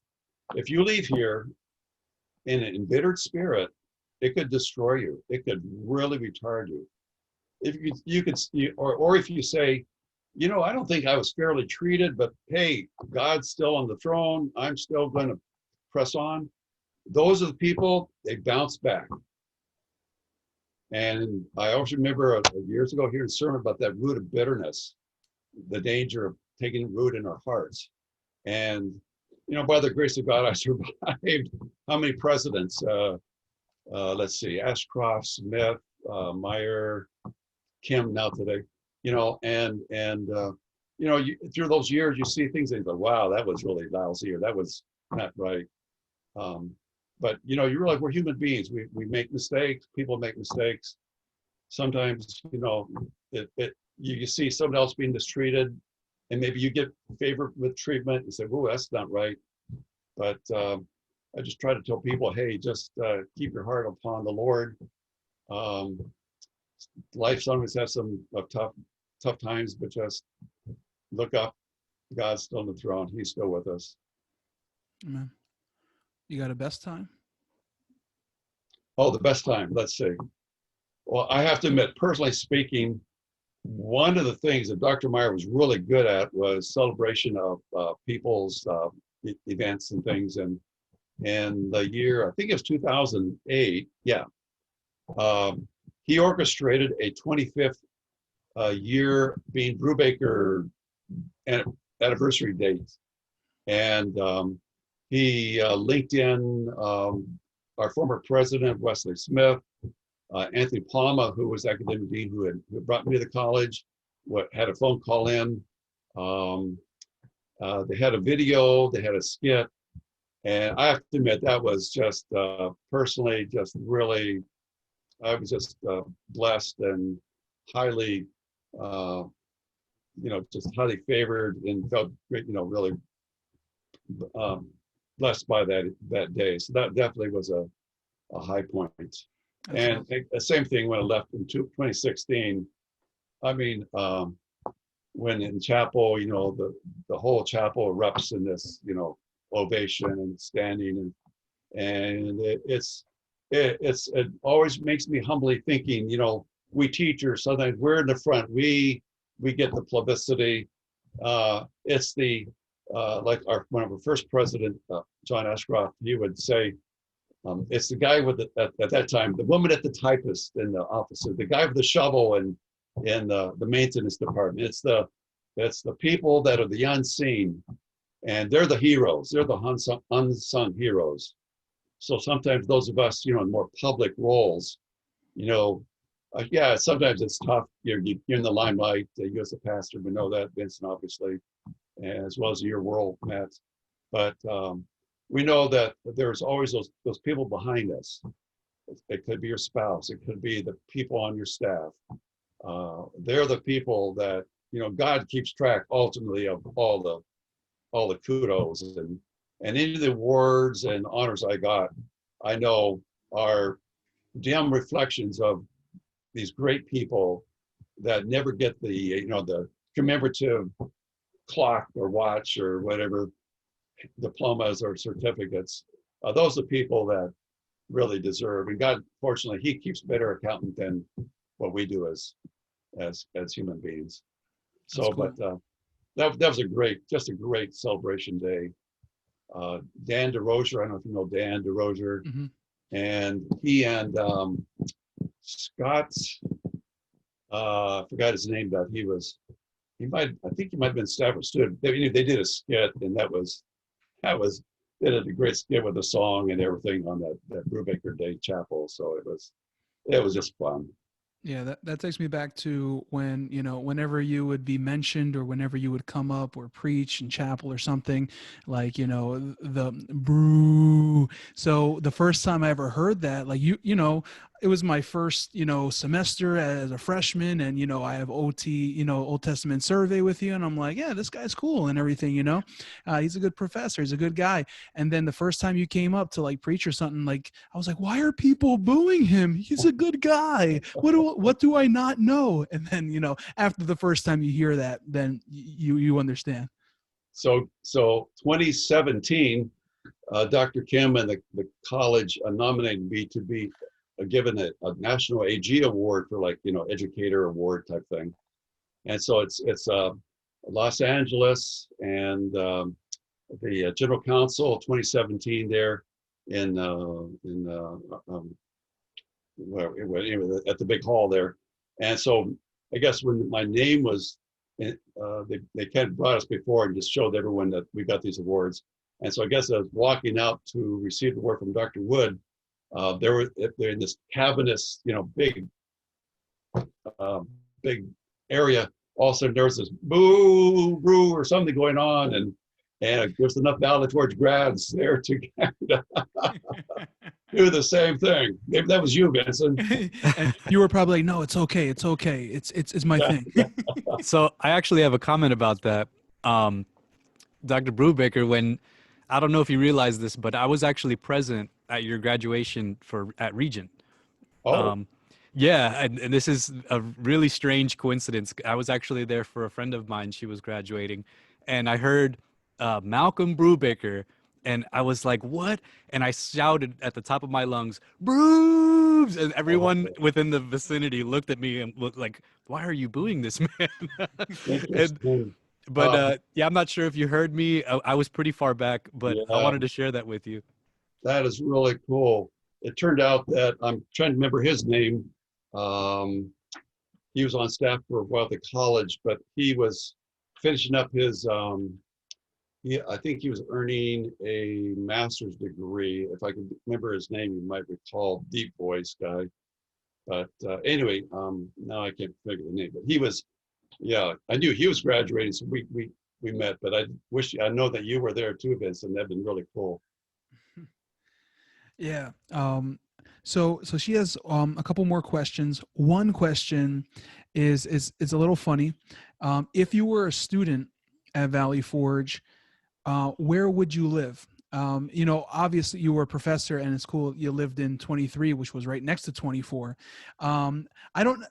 if you leave here in an embittered spirit, it could destroy you. It could really retard you. If or if you say, I don't think I was fairly treated, but hey, God's still on the throne, I'm still going to press on. Those are the people, they bounce back. And I always remember years ago hearing a sermon about that root of bitterness, the danger of taking root in our hearts. And by the grace of God, I survived how many presidents? Let's see, Ashcroft, Smith, Meyer, Kim now today. Through those years, you see things and you go, wow, that was really lousy, or that was not right. But you realize we're human beings. We make mistakes. People make mistakes. Sometimes, you see someone else being mistreated, and maybe you get favored with treatment and say, "Whoa, that's not right." But I just try to tell people, "Hey, just keep your heart upon the Lord." Life sometimes has some tough times, but just look up. God's still on the throne. He's still with us. Amen. You got a best time? Oh, the best time. Let's see. Well, I have to admit, personally speaking, one of the things that Dr. Meyer was really good at was celebration of people's events and things. And in the year, I think it was 2008. Yeah. He orchestrated a 25th year being Brubaker anniversary date. And he linked in our former president, Wesley Smith, Anthony Palma, who was academic dean, who brought me to college, had a phone call in. They had a video, they had a skit, and I have to admit that was just personally just really, I was just blessed and highly, just highly favored and felt great, really blessed by that day. So that definitely was a high point. That's And awesome. the same thing when I left in 2016. I mean, when in chapel, the whole chapel erupts in this, ovation and standing, and it always makes me humbly thinking, we teachers sometimes we're in the front, we get the publicity. It's the like one of our first president, John Ashcroft, he would say, it's the guy with at that time, the woman at the typist in the office, the guy with the shovel and in the maintenance department. It's the people that are the unseen, and they're the heroes. They're the unsung heroes. So sometimes those of us, in more public roles, yeah, sometimes it's tough. You're in the limelight. You as a pastor would know that, Vincent, obviously, as well as your world, Matt. But we know that there's always those people behind us. It could be your spouse. It could be the people on your staff. They're the people that God keeps track ultimately of all the kudos and any of the awards and honors I got, I know are dim reflections of these great people that never get the commemorative clock or watch or whatever diplomas or certificates. Those are people that really deserve, and God, fortunately, He keeps better accountant than what we do as human beings. So, Cool. but that was just a great celebration day. Dan DeRozier, I don't know if you know Dan DeRozier, Mm-hmm. and he and Scott, I forgot his name, but I think he might have been Stafford student. They did a skit, and they did a great skit with a song and everything on that Brubaker Day Chapel. So it was just fun. Yeah, that takes me back to when, whenever you would be mentioned or whenever you would come up or preach in chapel or something, like, the brew. So the first time I ever heard that, like, it was my first, semester as a freshman, and, I have OT, Old Testament survey with you. And I'm like, yeah, this guy's cool and everything, he's a good professor. He's a good guy. And then the first time you came up to like preach or something, like, I was like, why are people booing him? He's a good guy. What do I not know? And then, after the first time you hear that, then you understand. So 2017, Dr. Kim and the college nominated me to be given a national AG award for educator award type thing. And so it's Los Angeles and the General Council 2017 there in at the big hall there. And so I guess when my name was, they kind of brought us before and just showed everyone that we got these awards. And so I guess I was walking out to receive the award from Dr. Wood. They're in this cavernous, big area. All of a sudden there was this boo, boo, or something going on, and there's enough valedictory grads there to do the same thing. Maybe that was you, Vincent. And you were probably like, no, it's okay. It's okay. It's my thing. So I actually have a comment about that. Dr. Brubaker, when I don't know if you realize this, but I was actually present at your graduation at Regent. Oh, Yeah, and this is a really strange coincidence. I was actually there for a friend of mine. She was graduating, and I heard Malcolm Brubaker, and I was like, "What?" And I shouted at the top of my lungs, "Brubes!" And everyone within the vicinity looked at me and looked like, "Why are you booing this man?" and interesting. but yeah, I'm not sure if you heard me. I was pretty far back, but I Yeah, wanted to share that with you. That is really cool. It turned out that I'm trying to remember his name. Um, he was on staff for a while at the college, but he was finishing up his. I think he was earning a master's degree. If I can remember his name, you might recall. Deep voice guy. But anyway, now I can't figure the name. But he was, yeah, I knew he was graduating, so we met. But I know that you were there too, Vincent. That'd been really cool. Yeah. So she has a couple more questions. One question is a little funny. If you were a student at Valley Forge, where would you live? Obviously you were a professor and it's cool. You lived in 23, which was right next to 24. I don't,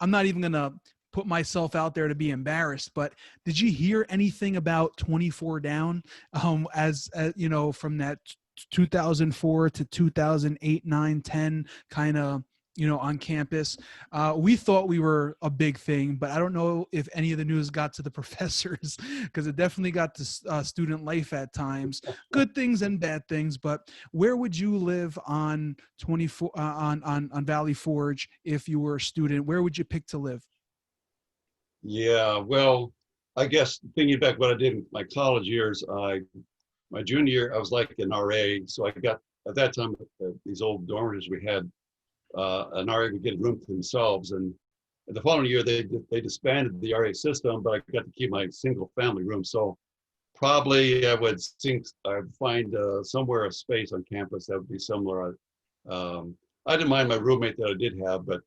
I'm not even going to put myself out there to be embarrassed, but did you hear anything about 24 down? As from that 2004 to 2008, 9, 10 kind of, on campus. We thought we were a big thing, but I don't know if any of the news got to the professors, because it definitely got to student life at times, good things and bad things. But where would you live on 24 on Valley Forge if you were a student? Where would you pick to live? Yeah, well, I guess thinking back what I did in my college years, my junior year, I was like an RA. So I got, at that time, these old dormitories we had, an RA would get a room to themselves. And the following year, they disbanded the RA system, but I got to keep my single family room. So probably I'd find somewhere a space on campus that would be similar. I didn't mind my roommate that I did have, but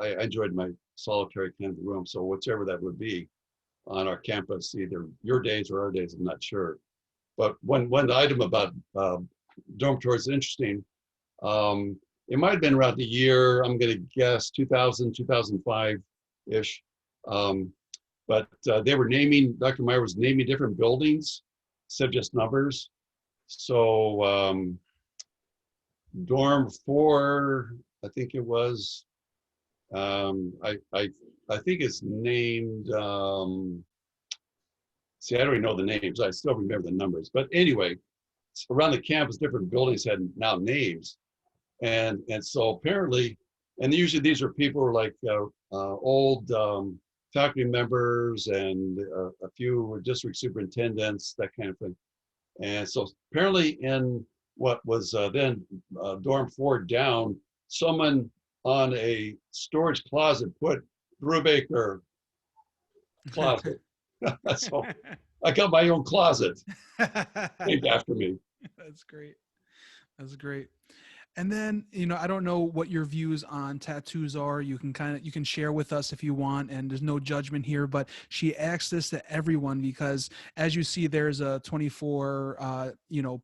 I enjoyed my solitary kind of room. So whichever that would be on our campus, either your days or our days, I'm not sure. But one item about dormitories is interesting. It might have been around the year, I'm going to guess 2000, 2005-ish. But they were Dr. Meyer was naming different buildings instead of just numbers. So dorm 4, I think it was, I think it's named, see, I don't even know the names. I still remember the numbers. But anyway, around the campus, different buildings had now names. And so apparently, and usually these are people who are like old faculty members and a few district superintendents, that kind of thing. And so apparently in what was then dorm 4 down, someone on a storage closet put Brubaker closet. So I got my own closet named after me. That's great. That's great. And then, I don't know what your views on tattoos are. You can share with us if you want, and there's no judgment here, but she asked this to everyone because as you see, there's a 24,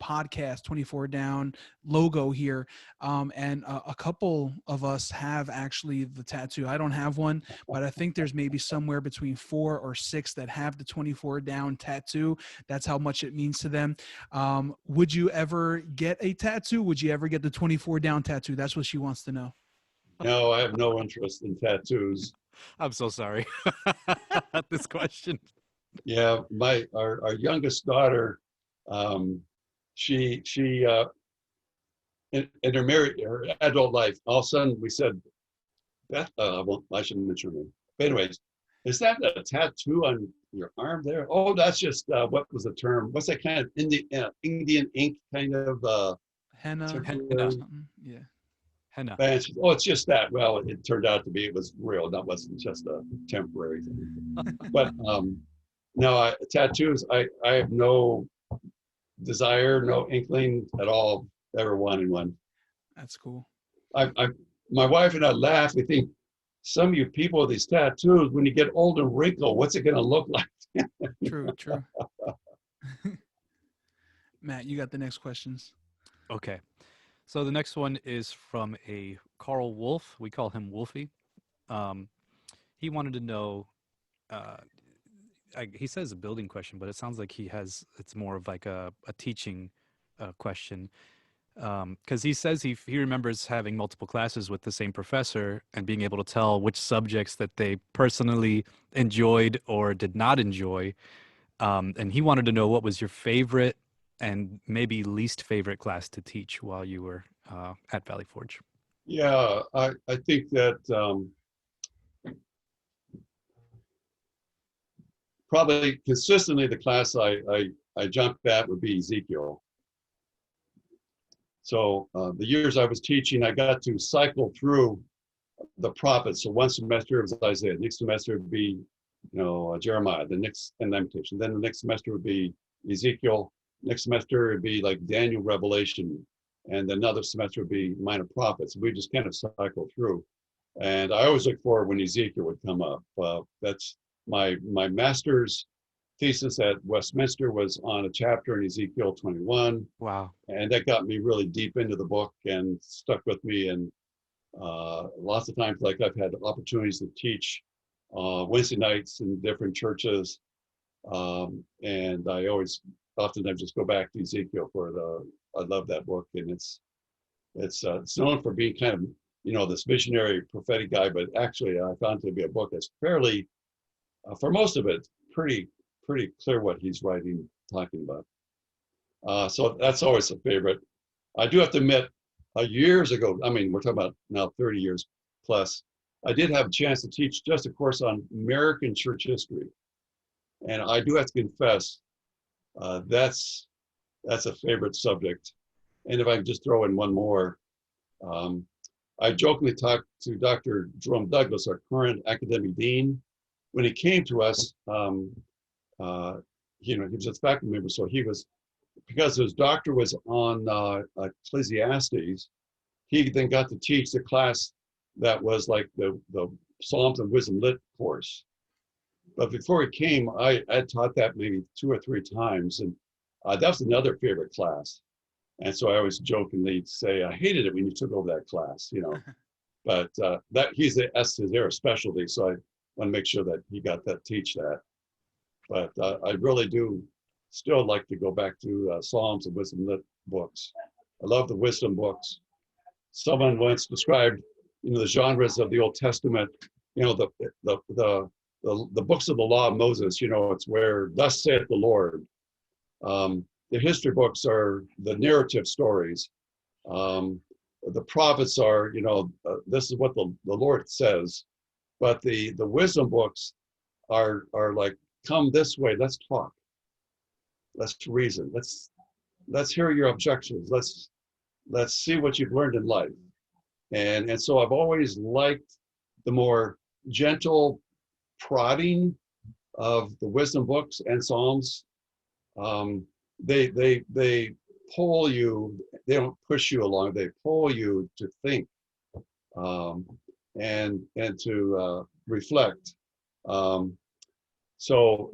podcast, 24 down logo here. And a couple of us have actually the tattoo. I don't have one, but I think there's maybe somewhere between 4 or 6 that have the 24 down tattoo. That's how much it means to them. Would you ever get a tattoo? Would you ever get the 24 down tattoo? That's what she wants to know. No, I have no interest in tattoos. I'm so sorry. This question. Yeah, our youngest daughter, she in her adult life, all of a sudden we said, Beth, I shouldn't mention her name. But anyways, is that a tattoo on your arm there? Oh, that's just what was the term? What's that kind of Indian ink kind of Henna. Henna. Yeah. Henna. Oh, it's just that. Well, it turned out to be, it was real. That wasn't just a temporary thing. But no, tattoos, I have no desire, no inkling at all, ever wanting one. That's cool. My wife and I laugh. We think, some of you people with these tattoos, when you get old and wrinkled, what's it going to look like? True. Matt, you got the next questions. Okay. So the next one is from a Carl Wolf. We call him Wolfie. He wanted to know, he says a building question, but it sounds like it's more of like a teaching question. Because he says he remembers having multiple classes with the same professor and being able to tell which subjects that they personally enjoyed or did not enjoy. And he wanted to know, what was your favorite and maybe least favorite class to teach while you were at Valley Forge? Yeah, I think that probably consistently the class I jumped at would be Ezekiel. So the years I was teaching, I got to cycle through the prophets. So one semester it was Isaiah, next semester would be, Jeremiah, the next, and Lamentation. Then the next semester would be Ezekiel. Next semester would be like Daniel, Revelation, and another semester would be Minor Prophets. We just kind of cycle through, and I always look forward when Ezekiel would come up. That's my master's thesis at Westminster was on a chapter in Ezekiel 21, Wow. and that got me really deep into the book and stuck with me. And lots of times, like I've had opportunities to teach Wednesday nights in different churches, and I always, oftentimes, just go back to Ezekiel for I love that book, and it's known for being kind of this visionary prophetic guy, but actually I found it to be a book that's fairly, for most of it, pretty clear what he's writing, talking about. So that's always a favorite. I do have to admit, years ago, I mean, we're talking about now 30 years plus, I did have a chance to teach just a course on American church history. And I do have to confess, that's a favorite subject. And if I could just throw in one more, I jokingly talked to Dr. Jerome Douglas, our current academic dean. When he came to us, he was a faculty member, so he was, because his doctor was on Ecclesiastes, he then got to teach the class that was like the Psalms and Wisdom Lit course. But before he came, I had taught that maybe 2 or 3 times, and that was another favorite class. And so I always jokingly say, I hated it when you took over that class, But that his area of specialty, so I want to make sure that he got that, teach that. But I really do still like to go back to Psalms and Wisdom Lit books. I love the wisdom books. Someone once described, the genres of the Old Testament. The books of the Law of Moses. It's where thus saith the Lord. The history books are the narrative stories. The prophets are, this is what the Lord says. But the wisdom books are like, come this way, let's talk. Let's reason. Let's hear your objections. Let's see what you've learned in life. And so I've always liked the more gentle prodding of the wisdom books and Psalms. They pull you, they don't push you along, they pull you to think and to reflect. So,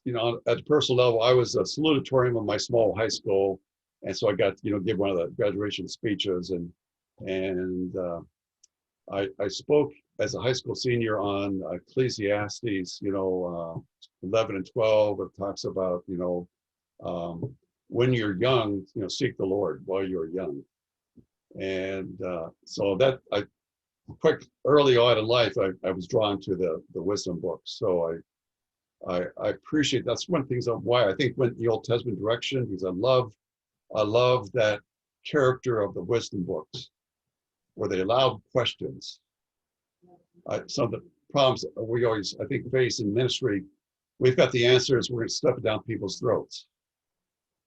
at a personal level, I was a salutatorian of my small high school, and so I got give one of the graduation speeches, and I spoke as a high school senior on Ecclesiastes, 11 and 12. It talks about when you're young, seek the Lord while you're young, and so that quite early on in life, I was drawn to the wisdom books. So I appreciate, that's one of the things of why I think went the Old Testament direction, because I love that character of the wisdom books where they allow questions. Some of the problems we always, I think, face in ministry, we've got the answers, we're going to stuff it down people's throats.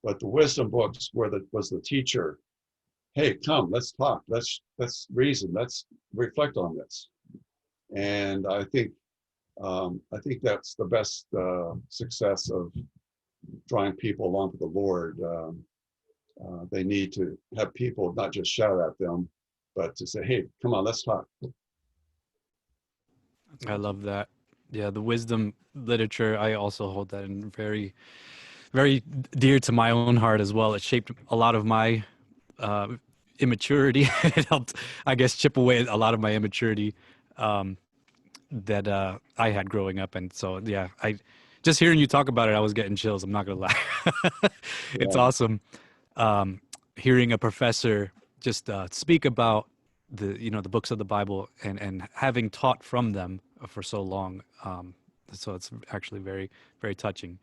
But the wisdom books was the teacher. Hey, come, let's talk, let's reason, let's reflect on this. And I think that's the best success of drawing people along with the Lord. They need to have people not just shout at them, but to say, hey, come on, let's talk. I love that. Yeah, the wisdom literature, I also hold that in very, very dear to my own heart as well. It shaped a lot of my immaturity. It helped, I guess, chip away a lot of my immaturity that I had growing up. And so, yeah, just hearing you talk about it, I was getting chills. I'm not gonna lie. It's Yeah. awesome hearing a professor just speak about the books of the Bible and having taught from them for so long. So it's actually very, very touching.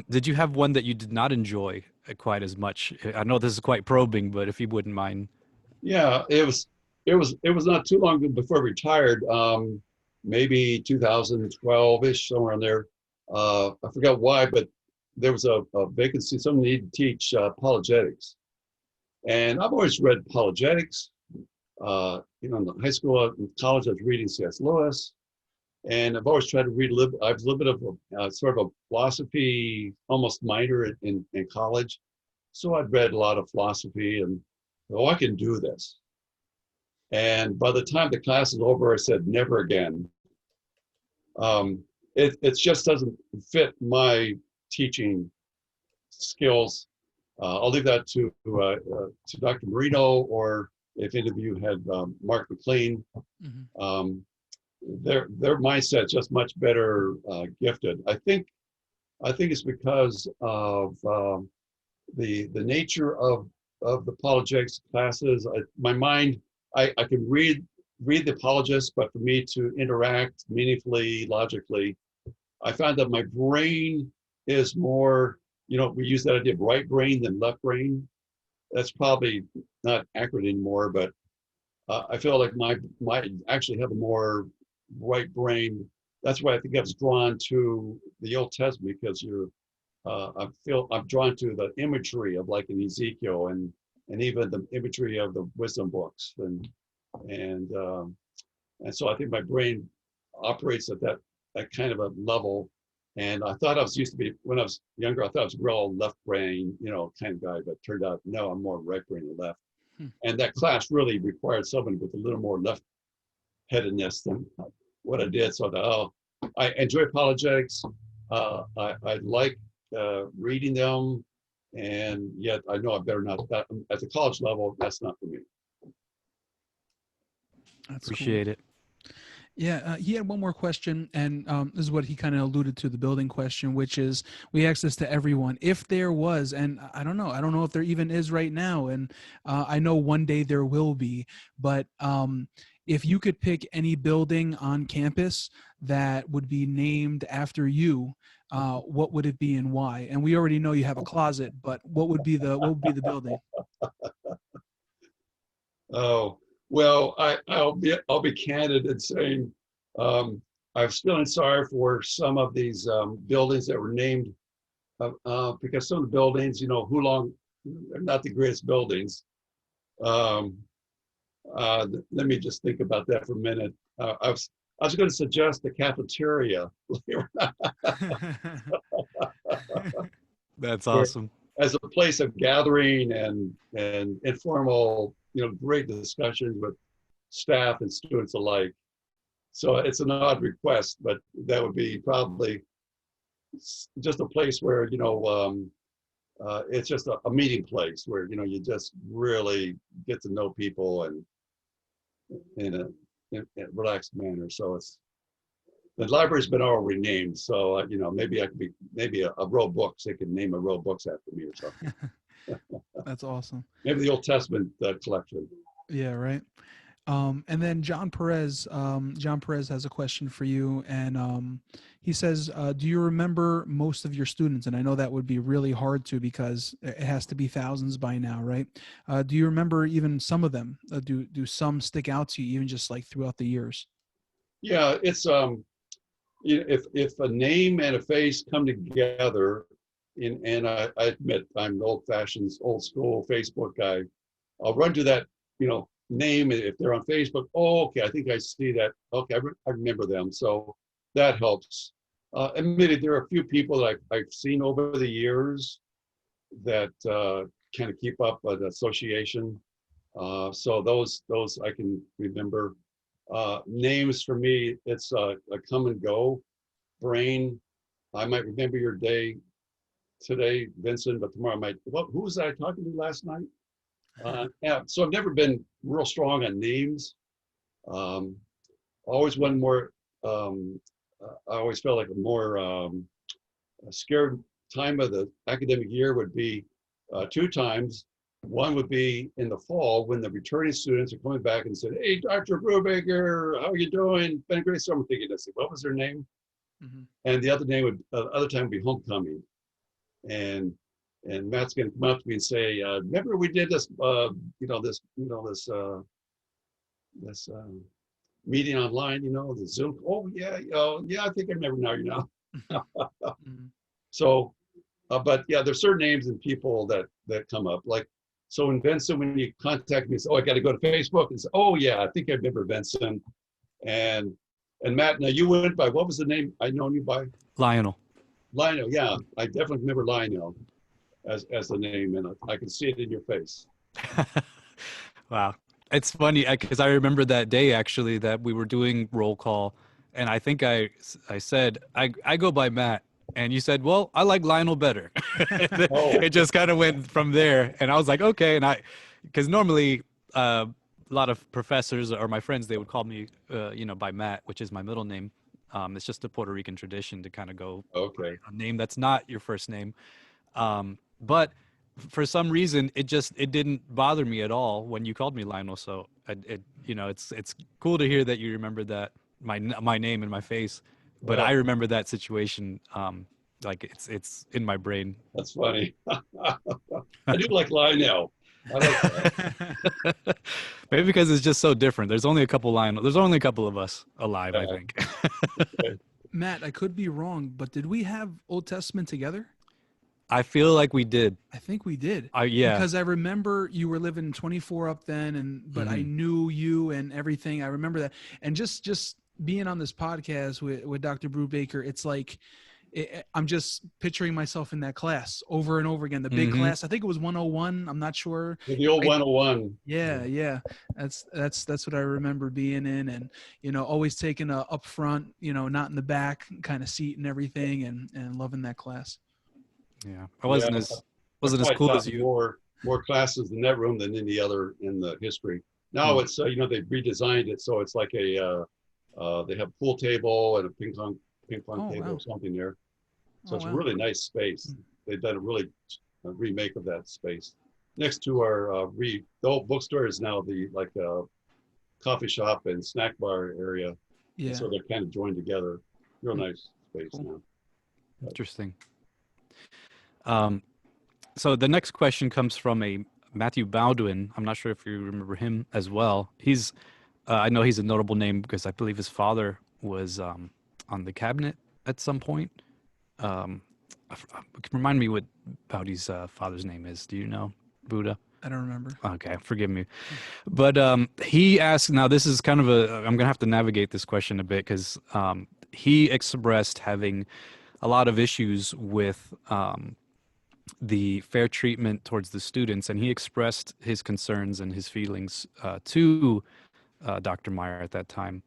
Did you have one that you did not enjoy quite as much? I know this is quite probing, but if you wouldn't mind. Yeah, it was not too long before I retired. Maybe 2012-ish, somewhere in there. I forgot why, but there was a vacancy. Someone needed to teach apologetics, and I've always read apologetics. In the high school and college, I was reading C.S. Lewis, and I've always tried to read a little. I was a little bit of a sort of a philosophy almost minor in college, so I'd read a lot of philosophy, and oh, I can do this. And by the time the class is over, I said, never again. It just doesn't fit my teaching skills. I'll leave that to Dr. Marino, or if any of you had Mark McLean. Mm-hmm. Their mindset's just much better gifted. I think it's because of the nature of the apologetics classes. My mind, I can read the apologists, but for me to interact meaningfully, logically, I found that my brain is more, we use that idea of right brain than left brain. That's probably not accurate anymore, but I feel like my actually have a more right brain. That's why I think I was drawn to the Old Testament, because I'm drawn to the imagery of like in Ezekiel and even the imagery of the wisdom books and so I think my brain operates at that kind of a level. And I thought I was used to be, when I was younger, I thought I was a real left brain, kind of guy, but turned out, no, I'm more right brain and left. And that class really required someone with a little more left-headedness than what I did. So I thought, I enjoy apologetics. I like reading them, and yet I know I better not. At the college level, that's not for me. That's Appreciate cool. it. Yeah, he had one more question, and this is what he kind of alluded to, the building question, which is, we ask this to everyone. If there was, and I don't know if there even is right now, and I know one day there will be, but if you could pick any building on campus that would be named after you, what would it be and why? And we already know you have a closet, but what would be the building? Oh, well, I'll be candid in saying I'm feeling sorry for some of these buildings that were named because some of the buildings, Hulong, they're not the greatest buildings. Um, Let me just think about that for a minute. I was going to suggest the cafeteria, That's where awesome. as a place of gathering and informal, great discussions with staff and students alike. So it's an odd request, but that would be probably just a place where, it's just a meeting place where, you just really get to know people and in a relaxed manner. So the library's been all renamed. So, maybe I could be, maybe a row of books, they could name a row of books after me or something. That's awesome. Maybe the Old Testament collection. Yeah, right. And then John Perez has a question for you, and he says, "Do you remember most of your students?" And I know that would be really hard to, because it has to be thousands by now, right? Do you remember even some of them? Do some stick out to you, even just like throughout the years? Yeah, it's if a name and a face come together, and I admit I'm an old-fashioned, old school Facebook guy. I'll run to that, name if they're on Facebook. Oh, okay, I think I see that. Okay, I remember them. So that helps. Admitted, there are a few people that I've seen over the years that kind of keep up an association. So those I can remember. Names for me, it's a come and go. Brain, I might remember your day today, Vincent, but tomorrow I might. Who was I talking to last night? Yeah, so I've never been real strong on names. Um, always one more. I always felt like a more a scared time of the academic year would be two times. One would be in the fall when the returning students are coming back and said, "Hey, Dr. Brubaker, how are you doing? Been a great summer." Thinking, I said, what was their name? Mm-hmm. And the other name would, other time would be homecoming. and Matt's going to come up to me and say, "Remember we did this, this meeting online, the Zoom? Oh yeah, yeah, I think I remember now. Mhm. So, but yeah, there's certain names and people that come up. Like, so in Vincent, when you contact me, say, "Oh, I got to go to Facebook," and say, "Oh yeah, I think I remember Vincent." And Matt, now you went by, what was the name I known you by? Lionel. Lionel. Yeah, I definitely remember Lionel as the name, and I can see it in your face. Wow. It's funny because I remember that day actually that we were doing roll call, and I think I said I go by Matt, and you said, well, I like Lionel better. Oh, It just kind of went from there, and I was like, okay, and because normally a lot of professors or my friends, they would call me by Matt, which is my middle name. It's just a Puerto Rican tradition to kind of go by okay. a name that's not your first name. But for some reason, it didn't bother me at all when you called me Lionel. So it's cool to hear that you remember that my name and my face. But I Well, remember that situation, like it's in my brain. that's funny. I do like Lionel. I like that. Maybe because it's just so different. There's only a couple Lionel. There's only a couple of us alive, I Yeah, think. okay. Matt, I could be wrong, but did we have Old Testament together? I feel like we did. I think we did. Yeah. Because I remember you were living in 24 up then, but I Mhm. knew you and everything. I remember that. And just being on this podcast with Dr. Brubaker, it's like I'm just picturing myself in that class over and over again. The big Mhm. class. I think it was 101. I'm not sure. The old 101. Yeah, yeah. That's what I remember being in, and always taking a up front, not in the back kind of seat and everything, and loving that class. Yeah. I Yeah, I wasn't as probably cool taught as you. more classes in that room than any other in the history. Now Mm. it's they've redesigned it, so it's like they have a pool table and a ping pong Oh table or wow. something there. So Oh it's a wow. really nice space. They've done a remake of that space. Next to our the old bookstore is now the like coffee shop and snack bar area, and Yeah. so they're kind of joined together. Real Mm, nice space cool. now. But, Interesting. Um, so the next question comes from a Matthew Baldwin. I'm not sure if you remember him as well. I know he's a notable name because I believe his father was on the cabinet at some point. Um, Remind me what Bowdy's father's name is. Do you know, Buddha? I don't remember. Okay, forgive me. But he asked, now this is kind of I'm going to have to navigate this question a bit because he expressed having a lot of issues with the fair treatment towards the students, and he expressed his concerns and his feelings to Dr. Meyer at that time.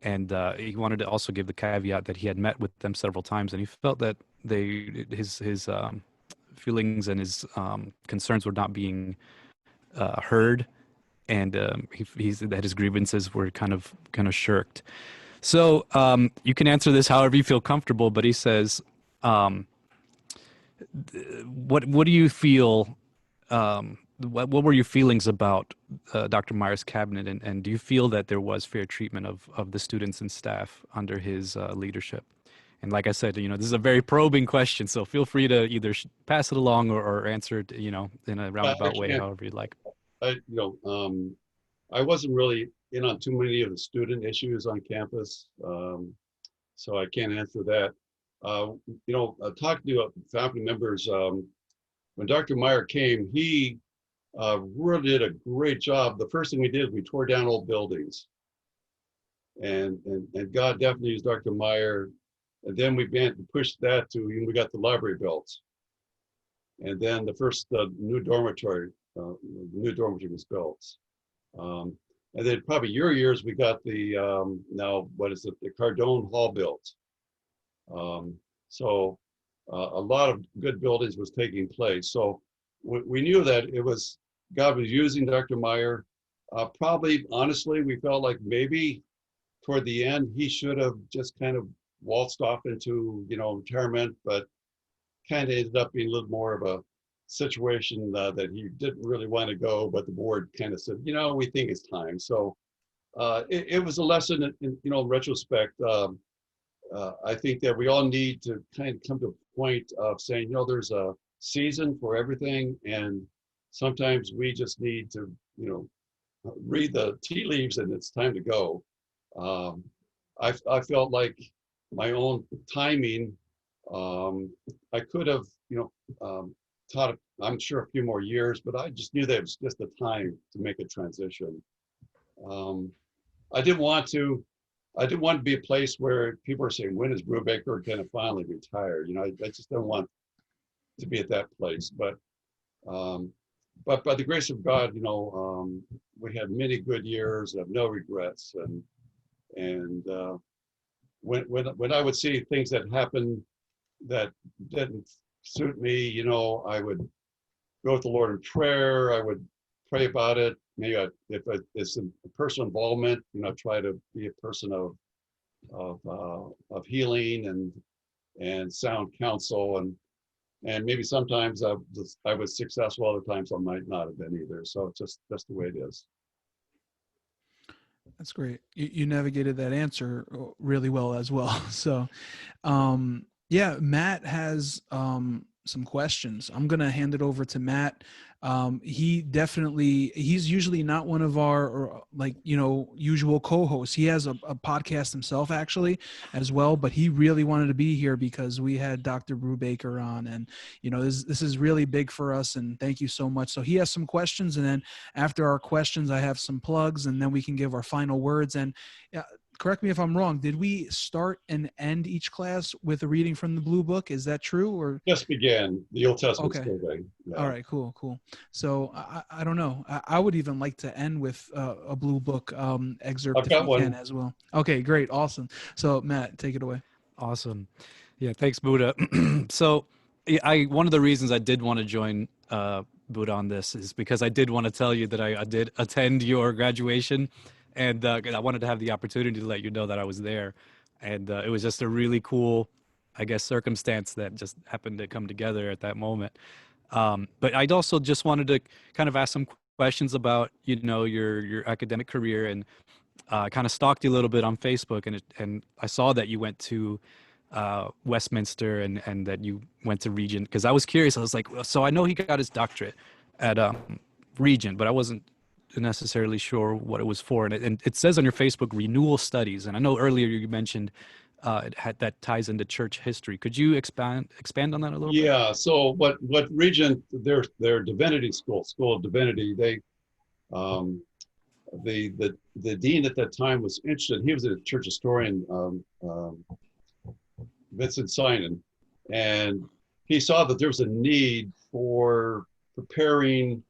And he wanted to also give the caveat that he had met with them several times, and he felt that his feelings and his concerns were not being heard, and that his grievances were kind of shirked. So you can answer this however you feel comfortable, but he says, what do you feel? What were your feelings about Dr. Meyer's cabinet, and do you feel that there was fair treatment of the students and staff under his leadership? And like I said, this is a very probing question, so feel free to either pass it along or answer it, in a I roundabout way, can't. however you'd like. I wasn't really in on too many of the student issues on campus, so I can't answer that. Talking to faculty members, when Dr. Meyer came, he really did a great job. The first thing we did is we tore down old buildings, and God definitely used Dr. Meyer. And then we began to push that to, we got the library built, and then the first new dormitory was built. Um, and then probably your years, we got the now what is it, the Cardone Hall built. So a lot of good buildings was taking place. So we knew that it was God was using Dr. Meyer. Probably, honestly, we felt like maybe toward the end he should have just kind of waltzed off into retirement, but kind of ended up being a little more of a situation that he didn't really want to go, but the board kind of said, we think it's time. So it was a lesson in retrospect. I think that we all need to kind of come to a point of saying, there's a season for everything, and sometimes we just need to, read the tea leaves and it's time to go. Um, I felt like my own timing, I could have, taught, I'm sure, a few more years, but I just knew that it was just the time to make a transition. Um, I didn't want to, I didn't want to be a place where people are saying, when is Brubaker going to finally retire? I just don't want to be at that place. Um, but by the grace of God, we had many good years of no regrets. And when I would see things that happened that didn't suit me, I would go with the Lord in prayer. I would pray about it. Maybe if it's a personal involvement, try to be a person of healing and sound counsel, and maybe sometimes I was successful, other times I might not have been either. So it's just that's the way it is. That's great. You navigated that answer really well as well. So, yeah, Matt has some questions. I'm going to hand it over to Matt. He's usually not one of our usual co-hosts. He has a podcast himself actually as well, but he really wanted to be here because we had Dr. Brubaker on, and this is really big for us, and thank you so much. So he has some questions, and then after our questions, I have some plugs, and then we can give our final words. And correct me if I'm wrong, did we start and end each class with a reading from the Blue Book? Is that true? Or Just began the Old Testament survey. Yeah. All right, cool. So I don't know. I would even like to end with a Blue Book excerpt I've got if we can one. as well. Okay, great. Awesome. So Matt, take it away. Awesome. Yeah, thanks, Buddha. So one of the reasons I did want to join Buddha on this is because I did want to tell you that I did attend your graduation, and I wanted to have the opportunity to let you know that I was there. And it was just a really cool, I guess, circumstance that just happened to come together at that moment. But I'd also just wanted to kind of ask some questions about, your academic career, and kind of stalked you a little bit on Facebook, and I saw that you went to Westminster, and that you went to Regent, because I was curious. I was like, well, so I know he got his doctorate at Regent, but I wasn't necessarily sure what it was for. And it says on your Facebook, renewal studies, and I know earlier you mentioned that ties into church history. Could you expand on that a little bit? Yeah. So what Regent, their divinity school of divinity, they the dean at that time was interested. He was a church historian, Vincent Sinan, and he saw that there was a need for preparing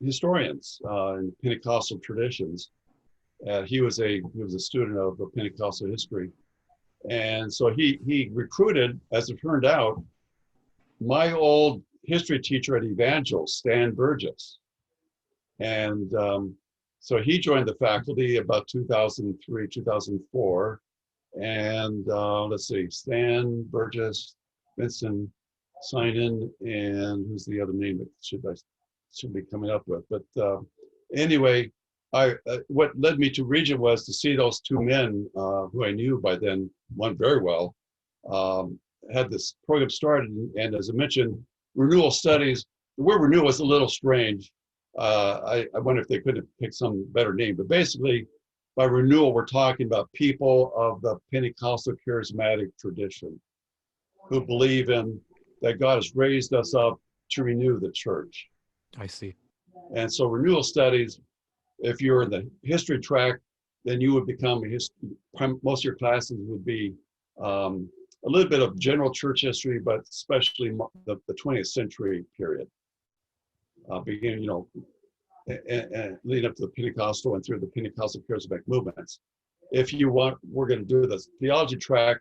historians in Pentecostal traditions. He was a student of Pentecostal history, and so he recruited, as it turned out, my old history teacher at Evangel, Stan Burgess. And so he joined the faculty about 2003, 2004. And let's see, Stan Burgess, Vincent Sinan, and who's the other name that should be coming up with. But anyway, what led me to Regent was to see those two men who I knew by then, one very well, had this program started. And as I mentioned, renewal studies, the word renewal was a little strange. I wonder if they could have picked some better name, but basically by renewal, we're talking about people of the Pentecostal charismatic tradition who believe in that God has raised us up to renew the church. I see. And so renewal studies, if you're in the history track, then you would become most of your classes would be a little bit of general church history, but especially the 20th century period, beginning, and leading up to the Pentecostal and through the Pentecostal charismatic movements. If we're going to do this theology track,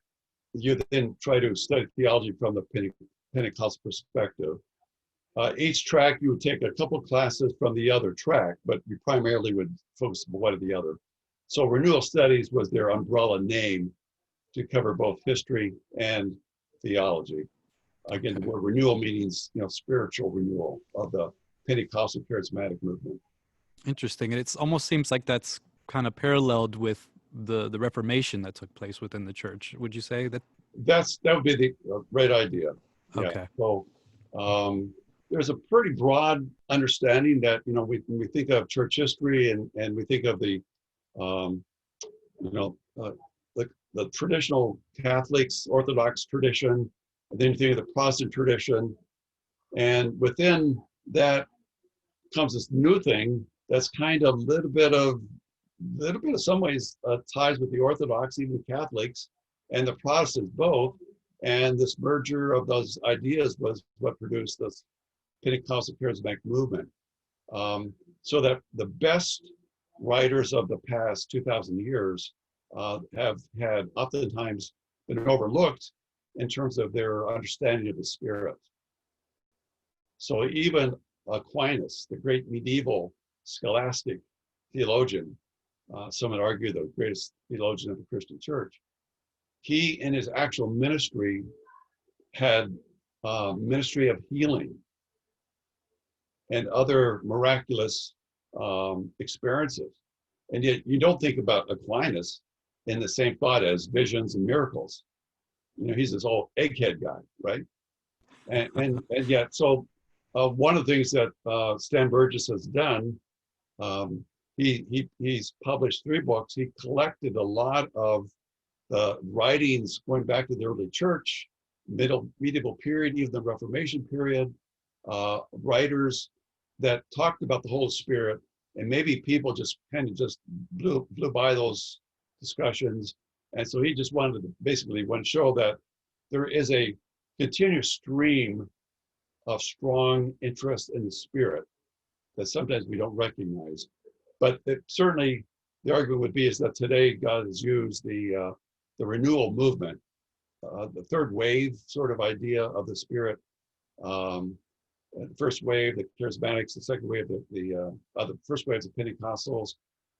you then try to study theology from the Pentecostal perspective. Each track, you would take a couple classes from the other track, but you primarily would focus on one or the other. So renewal studies was their umbrella name to cover both history and theology. Again, the word renewal means, spiritual renewal of the Pentecostal charismatic movement. Interesting. And it almost seems like that's kind of paralleled with the Reformation that took place within the church. Would you say that? That would be the right idea. Yeah. Okay. So there's a pretty broad understanding that, you know, when we think of church history and we think of the, you know, the traditional Catholics, Orthodox tradition, and then you think of the Protestant tradition, and within that comes this new thing that's kind of a little bit of some ways ties with the Orthodox, even Catholics, and the Protestants both. And this merger of those ideas was what produced this Pentecostal charismatic movement. So that the best writers of the past 2,000 years have had oftentimes been overlooked in terms of their understanding of the Spirit. So even Aquinas, the great medieval scholastic theologian, some would argue the greatest theologian of the Christian church, he in his actual ministry had ministry of healing and other miraculous experiences. And yet you don't think about Aquinas in the same thought as visions and miracles. You know, he's this old egghead guy, right? And yet, so one of the things that Stan Burgess has done, he's published 3 books. He collected a lot of the writings going back to the early church, medieval period, even the Reformation period, writers that talked about the Holy Spirit, and maybe people just kind of just blew by those discussions. And so he just wanted to basically show that there is a continuous stream of strong interest in the Spirit that sometimes we don't recognize. But certainly the argument would be is that today God has used the renewal movement, the third wave sort of idea of the Spirit. The first wave, the Charismatics; the second wave, the first wave is the Pentecostals.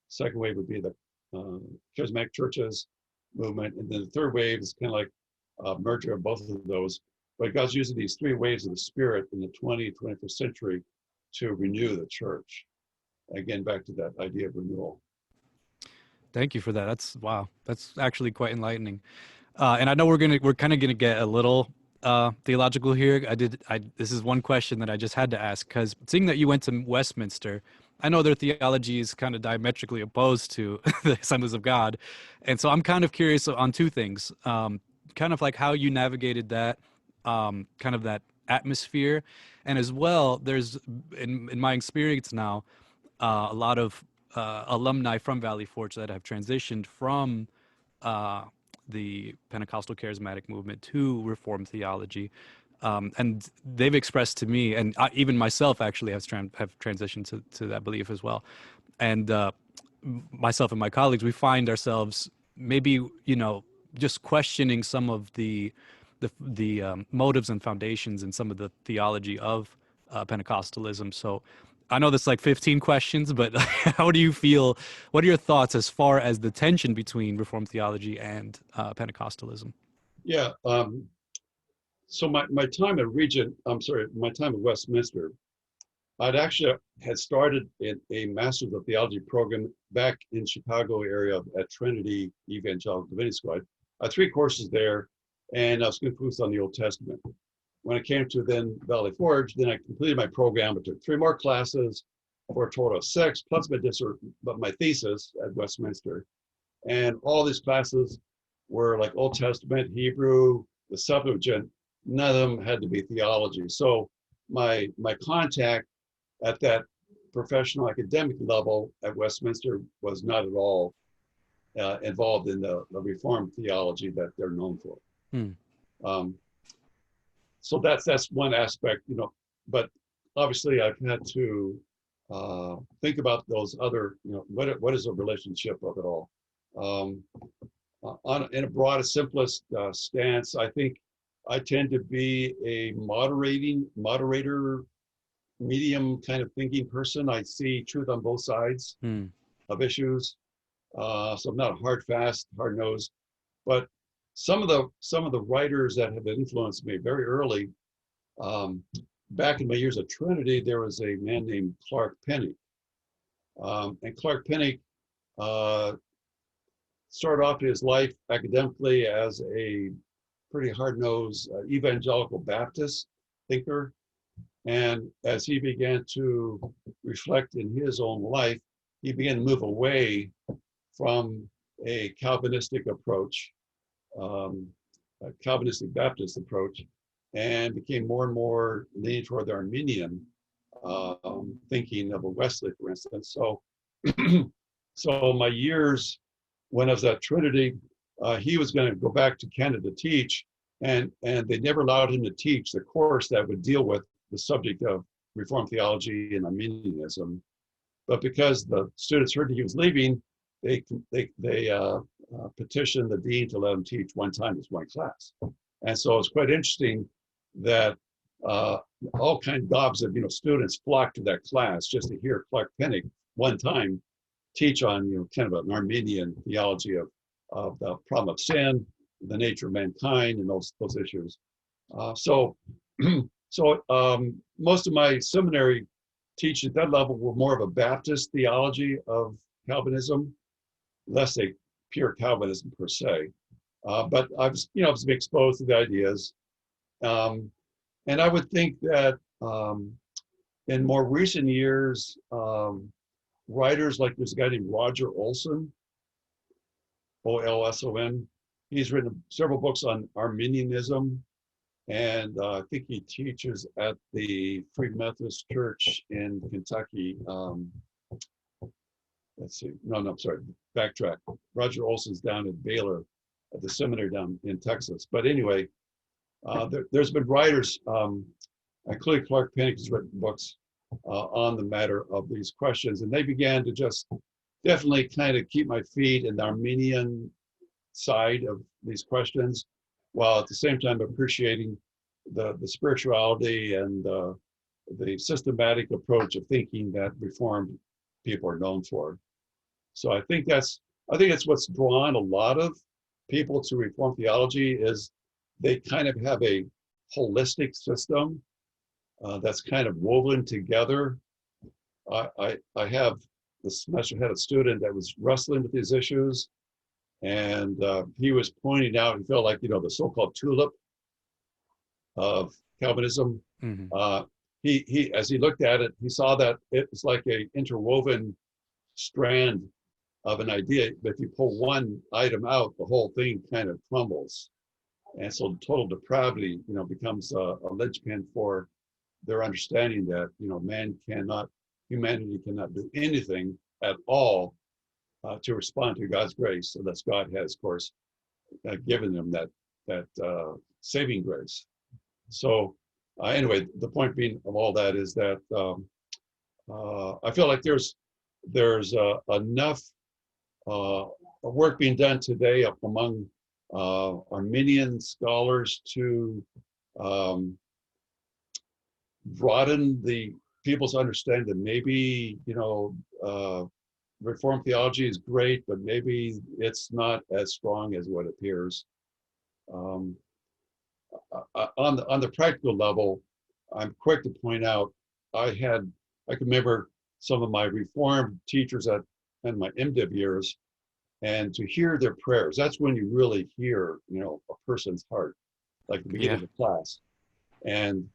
Second wave would be the Charismatic churches movement, and then the third wave is kind of like a merger of both of those. But God's using these 3 waves of the Spirit in the 20th, 21st century to renew the church. Again, back to that idea of renewal. Thank you for that. Wow. That's actually quite enlightening. And I know we're kind of gonna get a little theological here. This is one question that I just had to ask, because seeing that you went to Westminster, I know their theology is kind of diametrically opposed to the Assemblies of God, and so I'm kind of curious on 2 things. Kind of like how you navigated that, kind of that atmosphere, and as well, there's in my experience now, a lot of alumni from Valley Forge that have transitioned from the Pentecostal charismatic movement to Reformed theology. And they've expressed to me, and even myself actually have transitioned to that belief as well. And myself and my colleagues, we find ourselves maybe, you know, just questioning some of the motives and foundations and some of the theology of Pentecostalism. So I know that's like 15 questions, but how do you feel? What are your thoughts as far as the tension between Reformed theology and Pentecostalism? Yeah. So my time at my time at Westminster, I'd actually had started in a Master's of Theology program back in Chicago area at Trinity Evangelical Divinity School. I had 3 courses there, and I was going to focus on the Old Testament. When I came to then Valley Forge, then I completed my program. I took 3 more classes for a total of 6, plus my thesis at Westminster. And all these classes were like Old Testament, Hebrew, the Septuagint. None of them had to be theology. So my contact at that professional academic level at Westminster was not at all involved in the Reformed theology that they're known for. So that's one aspect, you know, but obviously I've had to think about those other, you know, what is the relationship of it all? In a broad, simplest stance, I think I tend to be a moderator, medium kind of thinking person. I see truth on both sides of issues. So I'm not hard-nosed, but some of the writers that have influenced me very early, back in my years at Trinity, there was a man named Clark Penny. And Clark Penny started off his life academically as a pretty hard-nosed evangelical Baptist thinker. And as he began to reflect in his own life, he began to move away from a Calvinistic approach, a Calvinistic Baptist approach, and became more and more leaning toward the Arminian thinking of a Wesley, for instance. So, so my years when I was at Trinity, he was going to go back to Canada to teach, and they never allowed him to teach the course that would deal with the subject of Reformed theology and Arminianism. But because the students heard he was leaving, they petitioned the dean to let him teach one time, just one class. And so it's quite interesting that all kind of gobs of students flocked to that class just to hear Clark Pennick one time teach on kind of an Arminian theology of the problem of sin, the nature of mankind, and those issues. So most of my seminary teaching at that level were more of a Baptist theology of Calvinism, less a pure Calvinism per se. But I was exposed to the ideas. And I would think that in more recent years, writers like this guy named Roger Olson, Olson, he's written several books on Arminianism, and I think he teaches at the Free Methodist Church in Kentucky. Let's see, no, I'm sorry, backtrack. Roger Olson's down at Baylor at the seminary down in Texas. But anyway, there's been writers, including Clark Pennick, has written books on the matter of these questions, and they began to just definitely kind of keep my feet in the Arminian side of these questions, while at the same time appreciating the spirituality and the systematic approach of thinking that Reformed people are known for. So I think that's what's drawn a lot of people to Reformed theology, is they kind of have a holistic system that's kind of woven together. I have this semester had a student that was wrestling with these issues, and he was pointing out, he felt like, the so-called tulip of Calvinism. Mm-hmm. He as he looked at it, he saw that it's like a interwoven strand of an idea. But if you pull one item out, the whole thing kind of crumbles. And so total depravity, becomes a linchpin for their understanding that, humanity cannot do anything at all to respond to God's grace, unless God has, of course, given them that saving grace. So anyway, the point being of all that is that I feel like there's enough work being done today among Arminian scholars to broaden the people's understanding that maybe Reformed theology is great, but maybe it's not as strong as what appears. On the practical level, I'm quick to point out I can remember some of my Reformed teachers in my MDiv years, and to hear their prayers, that's when you really hear a person's heart, like the beginning of the class. And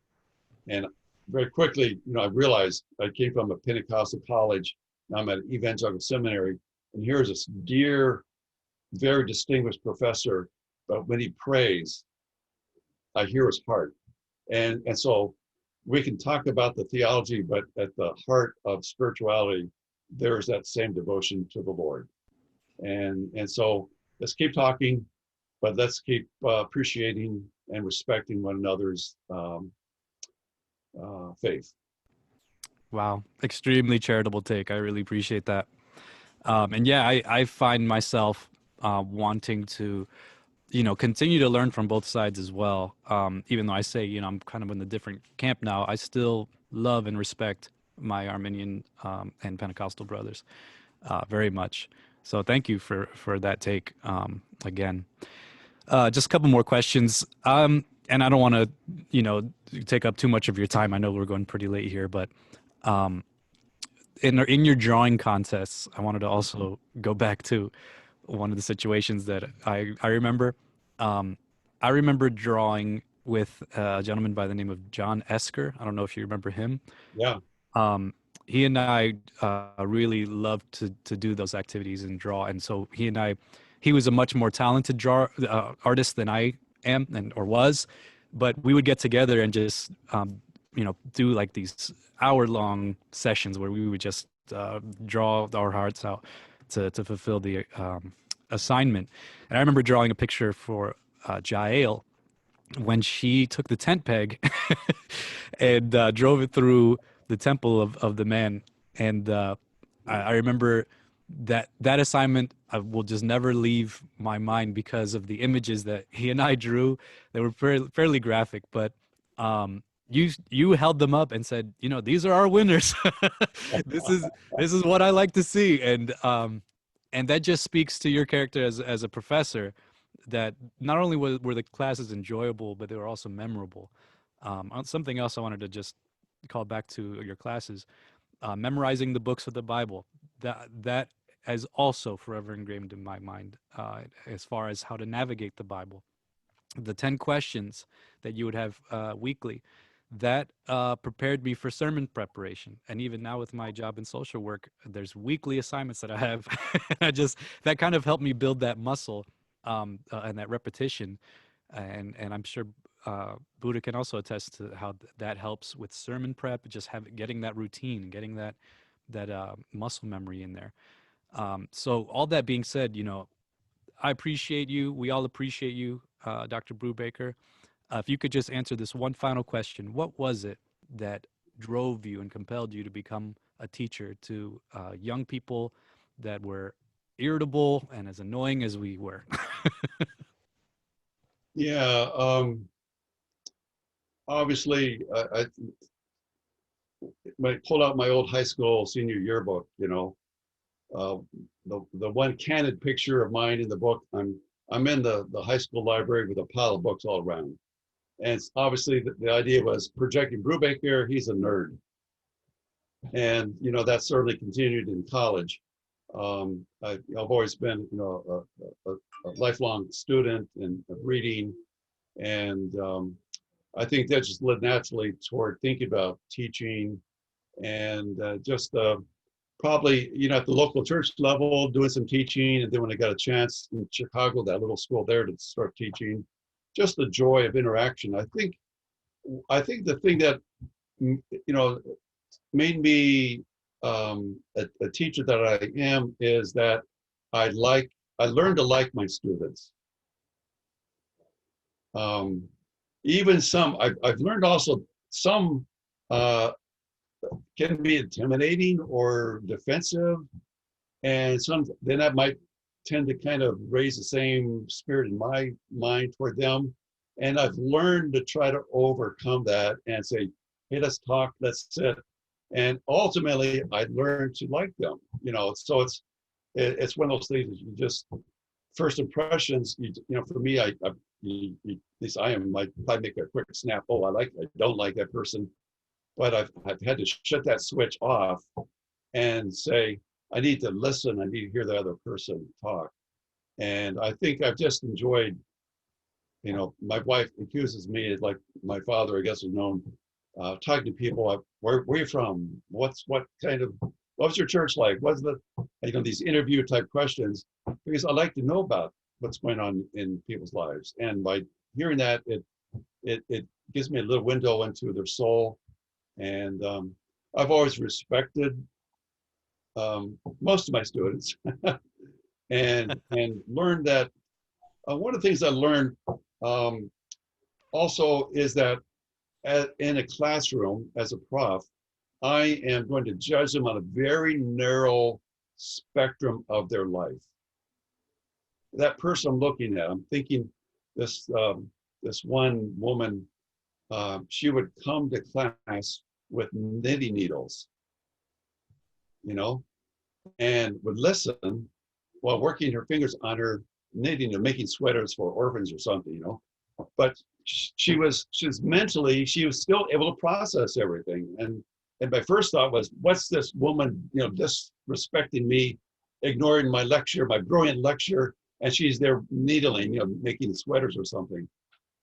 very quickly, I realized I came from a Pentecostal college. Now I'm at an evangelical seminary, and here's this dear, very distinguished professor, but when he prays, I hear his heart. And so we can talk about the theology, but at the heart of spirituality, there's that same devotion to the Lord. And so let's keep talking, but let's keep appreciating and respecting one another's faith. Wow. Extremely charitable take. I really appreciate that. And yeah, I find myself wanting to, continue to learn from both sides as well. Even though I say, I'm kind of in a different camp now, I still love and respect my Arminian and Pentecostal brothers very much. So thank you for that take again. Just a couple more questions. And I don't want to, take up too much of your time. I know we're going pretty late here, but in your drawing contests, I wanted to also go back to one of the situations that I remember. Um, I remember drawing with a gentleman by the name of John Esker. I don't know if you remember him. Yeah. Um, he and I really loved to do those activities and draw, and so he was a much more talented artist than I am or was, but we would get together and just do like these hour-long sessions where we would just draw our hearts out to fulfill the assignment. And I remember drawing a picture for Jael when she took the tent peg and drove it through the temple of the man. And I remember that assignment will just never leave my mind because of the images that he and I drew. They were fairly graphic, but you held them up and said, these are our winners. this is what I like to see. And that just speaks to your character as a professor, that not only were the classes enjoyable, but they were also memorable. Something else I wanted to just call back to your classes, memorizing the books of the Bible. That is also forever ingrained in my mind as far as how to navigate the Bible. The 10 questions that you would have weekly, that prepared me for sermon preparation. And even now with my job in social work, there's weekly assignments that I have. That kind of helped me build that muscle and that repetition. And I'm sure Buddha can also attest to how that helps with sermon prep, just getting that routine, getting that muscle memory in there. So all that being said, I appreciate you. We all appreciate you, Dr. Brubaker. If you could just answer this one final question, what was it that drove you and compelled you to become a teacher to young people that were irritable and as annoying as we were? Yeah. Obviously, I pulled out my old high school senior yearbook, the one candid picture of mine in the book. I'm in the high school library with a pile of books all around. And it's obviously the idea was projecting Brubaker, he's a nerd. And, that certainly continued in college. I've always been, a lifelong student and of reading. And I think that just led naturally toward thinking about teaching and just probably, at the local church level, doing some teaching. And then when I got a chance in Chicago, that little school there, to start teaching, just the joy of interaction. I think the thing that, made me a teacher that I am is that I learned to like my students. Even some, I've learned also some can be intimidating or defensive, and then that might tend to kind of raise the same spirit in my mind toward them. And I've learned to try to overcome that and say, hey, let's talk, let's sit. And ultimately, I learned to like them. So it's one of those things that you just, first impressions, for me, at least I might make a quick snap. Oh, I don't like that person. But I've had to shut that switch off and say, I need to listen. I need to hear the other person talk. And I think I've just enjoyed, my wife accuses me, like my father, I guess, is known, talking to people. Where are you from? What was your church like? What's these interview type questions, because I like to know about what's going on in people's lives. And by hearing that, it gives me a little window into their soul. And I've always respected most of my students and learned that one of the things I learned also is that in a classroom as a prof, I am going to judge them on a very narrow spectrum of their life. That person I'm looking at, I'm thinking this one woman, she would come to class with knitting needles, and would listen while working her fingers on her knitting or making sweaters for orphans or something, But she was mentally, she was still able to process everything. And my first thought was, what's this woman, disrespecting me ignoring my lecture, my brilliant lecture, and she's there needling, making sweaters or something.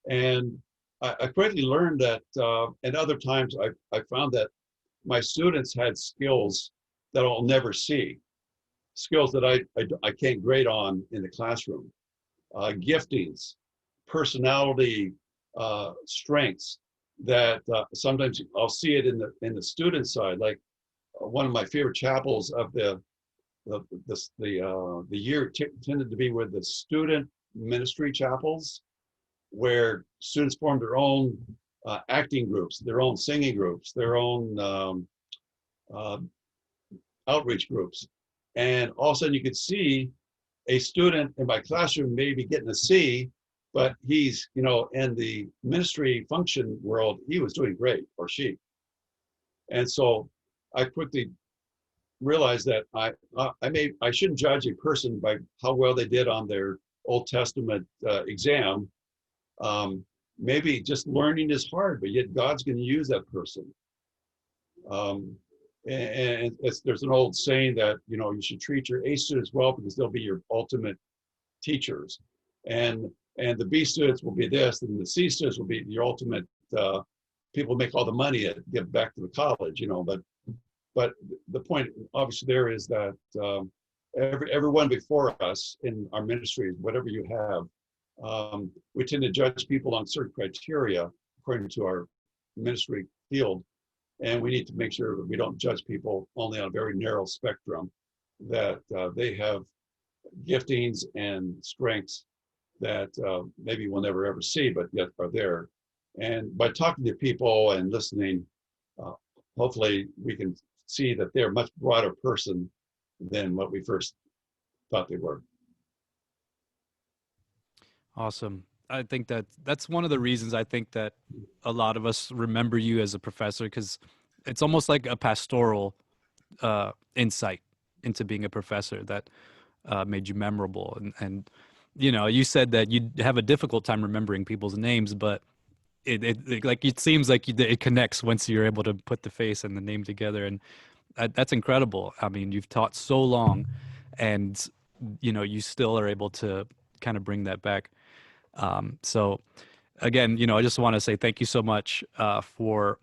And I quickly learned that, and other times I found that my students had skills that I'll never see, skills that I can't grade on in the classroom, giftings, personality, strengths that sometimes I'll see it in the student side. Like one of my favorite chapels of the year tended to be with the student ministry chapels, where students form their own acting groups, their own singing groups, their own outreach groups. And all of a sudden you could see a student in my classroom maybe getting a C, but he's, in the ministry function world, he was doing great, or she. And so I quickly realized that I shouldn't judge a person by how well they did on their Old Testament exam. Maybe just learning is hard, but yet God's going to use that person. And there's an old saying that, you should treat your A students well because they'll be your ultimate teachers. And the B students will be this, and the C students will be your ultimate people make all the money and give back to the college, but the point obviously there is that everyone before us in our ministries, whatever you have, we tend to judge people on certain criteria according to our ministry field. And we need to make sure that we don't judge people only on a very narrow spectrum, that they have giftings and strengths that maybe we'll never ever see, but yet are there. And by talking to people and listening, hopefully we can see that they're a much broader person than what we first thought they were. Awesome. I think that's one of the reasons I think that a lot of us remember you as a professor, because it's almost like a pastoral insight into being a professor that made you memorable. And you said that you have a difficult time remembering people's names, but it seems like it connects once you're able to put the face and the name together, and that's incredible. I mean, you've taught so long, and you still are able to kind of bring that back. So again, I just want to say thank you so much for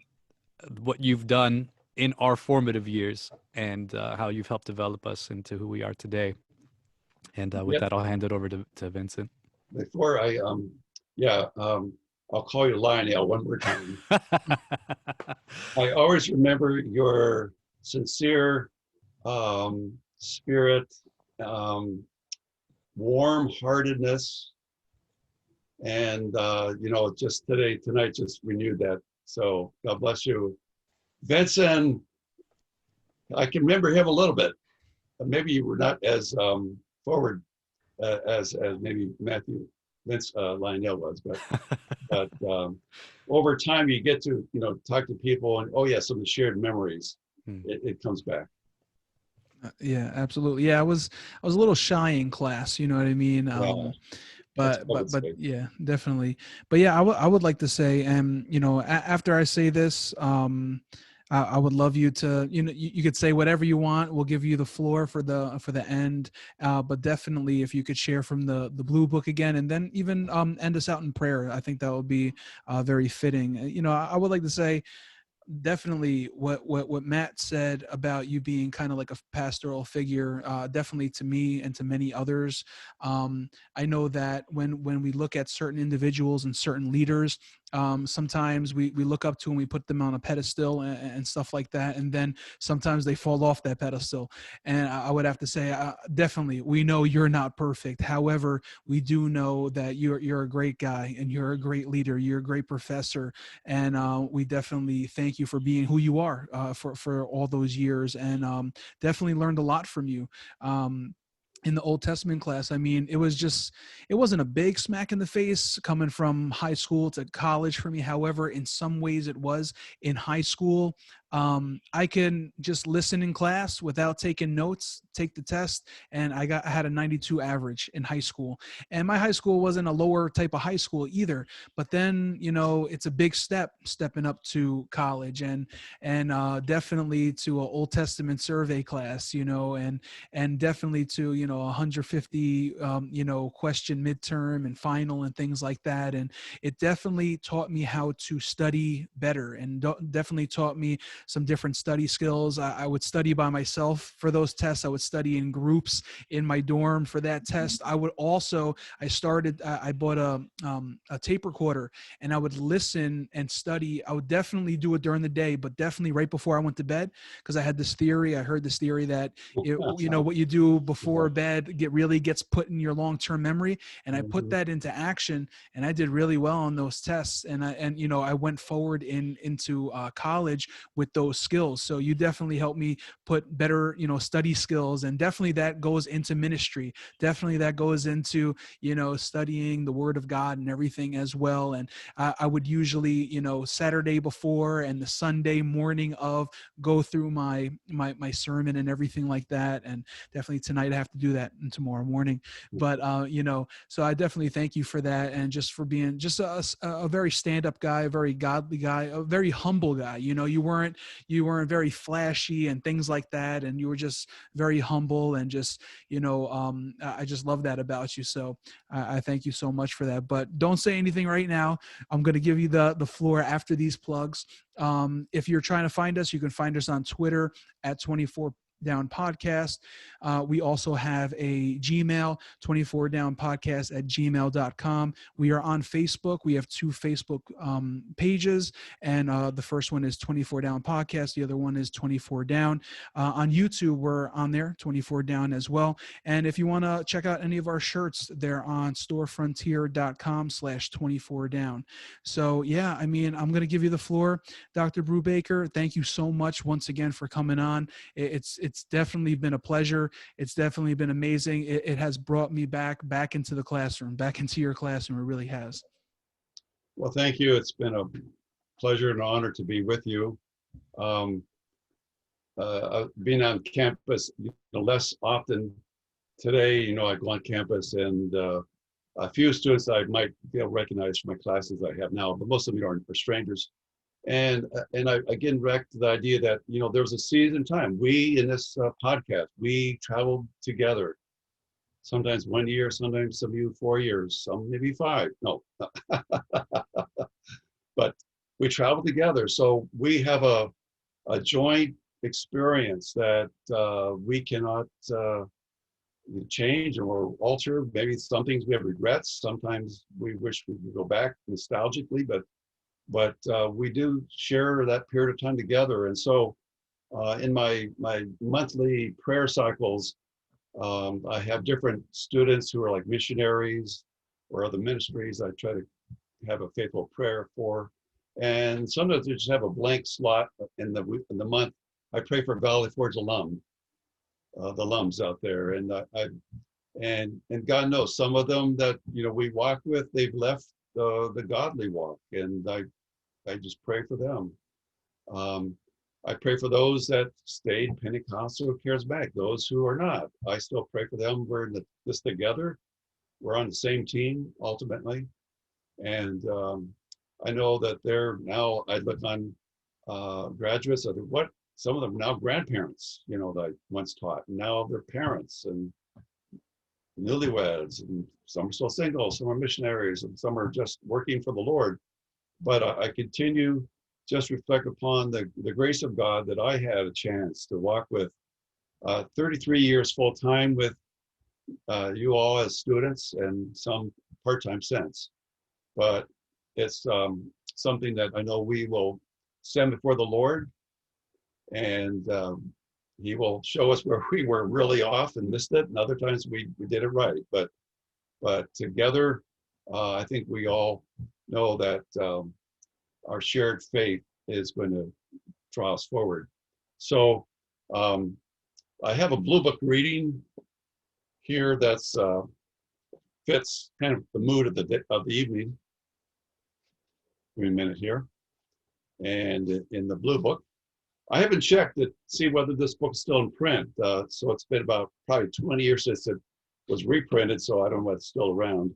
what you've done in our formative years, and how you've helped develop us into who we are today. And with that, I'll hand it over to Vincent. Before I'll call you Lionel one more time. I always remember your sincere spirit, warm-heartedness, and just tonight just renewed that. So God bless you. Vincent, I can remember him a little bit. Maybe you were not as forward as maybe Vince Lionel was, but over time you get to talk to people, and some of the shared memories, it comes back. Yeah, absolutely. Yeah, I was a little shy in class, you know what I mean? But yeah, definitely. But yeah, I would like to say, and after I say this, I would love you to, you could say whatever you want. We'll give you the floor for the end. But definitely, if you could share from the Blue Book again, and then even end us out in prayer, I think that would be very fitting. I would like to say, definitely what Matt said about you being kind of like a pastoral figure, definitely to me and to many others. I know that when we look at certain individuals and certain leaders, sometimes we look up to and we put them on a pedestal and stuff like that, and then sometimes they fall off that pedestal. And I would have to say, definitely, we know you're not perfect. However, we do know that you're a great guy, and you're a great leader, you're a great professor, and we definitely thank you for being who you are for all those years, and definitely learned a lot from you. In the Old Testament class, I mean, it wasn't a big smack in the face coming from high school to college for me. However, in some ways it was. In high school, I can just listen in class without taking notes, take the test, and I had a 92 average in high school. And my high school wasn't a lower type of high school either. But then, it's a big step stepping up to college, and definitely to an Old Testament survey class, and definitely to 150 question midterm and final and things like that. And it definitely taught me how to study better, and definitely taught me some different study skills. I would study by myself for those tests. I would study in groups in my dorm for that test. I would also, I bought a tape recorder, and I would listen and study. I would definitely do it during the day, but definitely right before I went to bed, because I heard this theory that what you do before bed really gets put in your long-term memory. And I put that into action, and I did really well on those tests. And I went forward into college with those skills. So you definitely helped me put better, study skills, and definitely that goes into ministry. Definitely that goes into, studying the Word of God and everything as well. And I would usually, Saturday before and the Sunday morning of, go through my sermon and everything like that. And definitely tonight I have to do that, and tomorrow morning. But so I definitely thank you for that, and just for being just a very stand-up guy, a very godly guy, a very humble guy. You weren't very flashy and things like that, and you were just very humble, and just I just love that about you. So I thank you so much for that. But don't say anything right now. I'm going to give you the floor after these plugs. If you're trying to find us, you can find us on Twitter at 24 Down Podcast. We also have a Gmail, 24 Down Podcast at gmail.com. We are on Facebook. We have 2 Facebook pages, and the first one is 24 Down Podcast. The other one is 24 Down. On YouTube, we're on there, 24 Down as well. And if you want to check out any of our shirts, they're on storefrontier.com/24 down. So yeah, I'm going to give you the floor, Dr. Brubaker. Thank you so much once again for coming on. It's definitely been a pleasure. It's definitely been amazing. It has brought me back into the classroom, back into your classroom. It really has. Well, thank you. It's been a pleasure and honor to be with you. Being on campus, less often today, I go on campus, and a few students I might be able to recognize from my classes I have now, but most of them are strangers. And I again back to the idea that there was a season of time. We in this podcast, we traveled together. Sometimes 1 year, sometimes some of you 4 years, some maybe 5. No, but we traveled together. So we have a joint experience that we cannot change or alter. Maybe some things we have regrets. Sometimes we wish we could go back nostalgically, but we do share that period of time together. And so in my monthly prayer cycles, I have different students who are like missionaries or other ministries I try to have a faithful prayer for. And sometimes they just have a blank slot in the month. I pray for Valley Forge the alums out there. And and God knows some of them that we walk with, they've left the godly walk, and I just pray for them. I pray for those that stayed Pentecostal or charismatic, those who are not. I still pray for them. We're in this together. We're on the same team ultimately. And I know that they're now, I look on graduates, some of them are now grandparents, that I once taught. And now they're parents and newlyweds, and some are still single, some are missionaries, and some are just working for the Lord. But I continue just reflect upon the grace of God that I had a chance to walk with 33 years full time with you all as students, and some part-time since. But it's something that I know we will stand before the Lord, and he will show us where we were really off and missed it, and other times we did it right. But together, I think we all know that our shared faith is going to draw us forward. So I have a blue book reading here that's fits kind of the mood of the evening. Give me a minute here. And in the blue book, I haven't checked to see whether this book's still in print. So it's been about probably 20 years since it was reprinted, so I don't know if it's still around.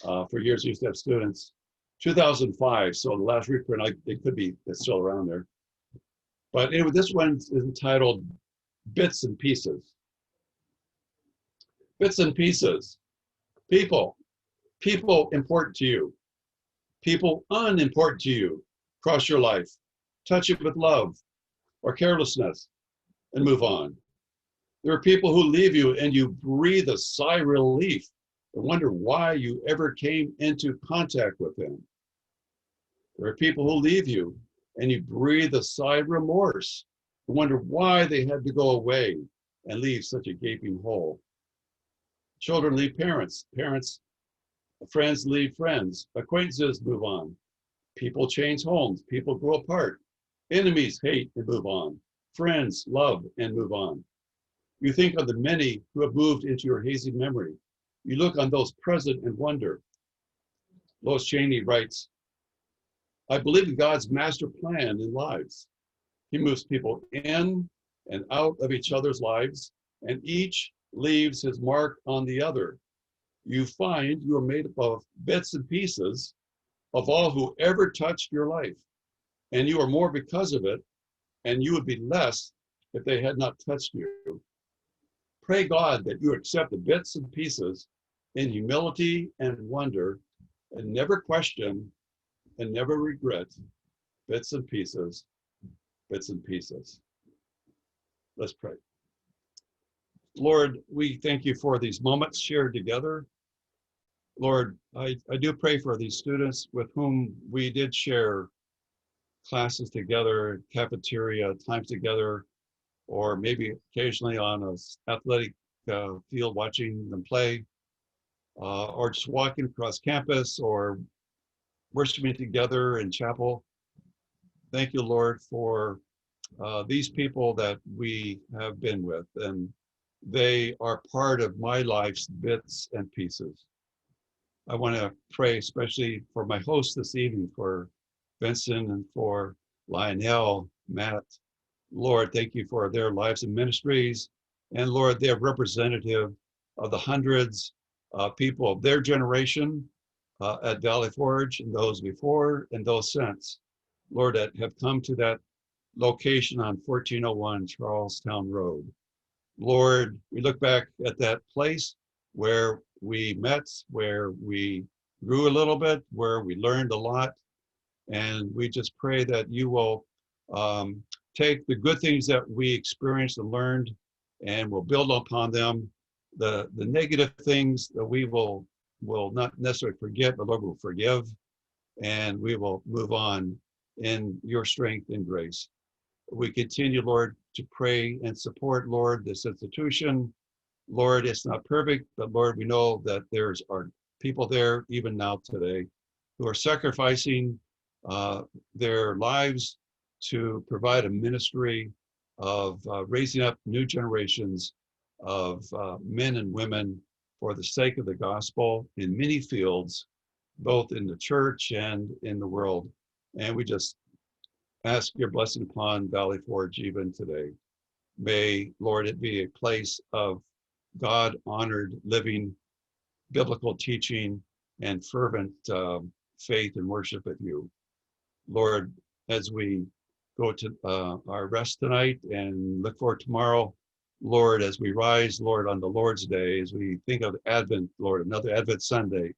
For years, I used to have students. 2005, so the last reprint, it could be, it's still around there. But anyway, this one is entitled Bits and Pieces. Bits and pieces. People important to you. People unimportant to you. Cross your life. Touch it with love or carelessness and move on. There are people who leave you and you breathe a sigh of relief and wonder why you ever came into contact with them. There are people who leave you and you breathe a sigh of remorse and wonder why they had to go away and leave such a gaping hole. Children leave parents, friends leave friends, acquaintances move on. People change homes, people grow apart. Enemies hate and move on. Friends love and move on. You think of the many who have moved into your hazy memory. You look on those present and wonder. Lois Cheney writes, I believe in God's master plan in lives. He moves people in and out of each other's lives, and each leaves his mark on the other. You find you are made up of bits and pieces of all who ever touched your life, and you are more because of it, and you would be less if they had not touched you. Pray God that you accept the bits and pieces in humility and wonder, and never question and never regret. Bits and pieces, bits and pieces. Let's pray. Lord, we thank you for these moments shared together. Lord, I do pray for these students with whom we did share classes together, cafeteria, times together, or maybe occasionally on an athletic field watching them play, or just walking across campus or worshiping together in chapel. Thank you, Lord, for these people that we have been with, and they are part of my life's bits and pieces. I want to pray especially for my host this evening, for Vincent and for Lionel, Matt. Lord, thank you for their lives and ministries. And Lord, they're representative of the hundreds of people of their generation at Valley Forge, and those before and those since, Lord, that have come to that location on 1401 Charlestown Road. Lord, we look back at that place where we met, where we grew a little bit, where we learned a lot. And we just pray that you will take the good things that we experienced and learned, and we'll build upon them. The negative things that we will not necessarily forget, but Lord will forgive, and we will move on in your strength and grace. We continue, Lord, to pray and support, Lord, this institution. Lord, it's not perfect, but Lord, we know that there's are people there even now today who are sacrificing their lives to provide a ministry of raising up new generations of men and women for the sake of the gospel in many fields, both in the church and in the world. And we just ask your blessing upon Valley Forge even today. May, Lord, it be a place of God-honored living, biblical teaching, and fervent faith and worship with you. Lord, as we go to our rest tonight and look forward tomorrow, Lord, as we rise, Lord, on the Lord's Day, as we think of Advent, Lord, another Advent Sunday,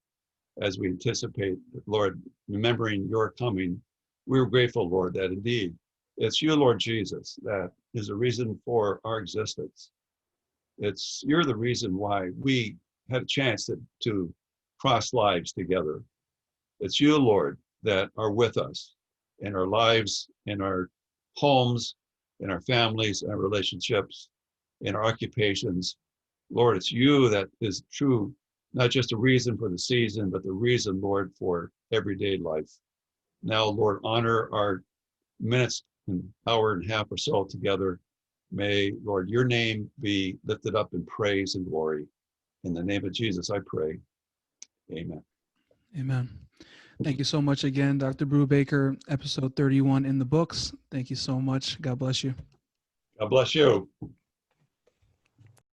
as we anticipate, Lord, remembering your coming, we're grateful, Lord, that indeed it's you, Lord Jesus, that is the reason for our existence. You're the reason why we had a chance to cross lives together. It's you, Lord, that are with us in our lives, in our homes, in our families, in our relationships, in our occupations. Lord, it's you that is true, not just a reason for the season, but the reason, Lord, for everyday life. Now, Lord, honor our minutes, an hour and a half or so together. May, Lord, your name be lifted up in praise and glory. In the name of Jesus, I pray. Amen. Amen. Thank you so much again, Dr. Brubaker. Episode 31 in the books. Thank you so much. God bless you. God bless you.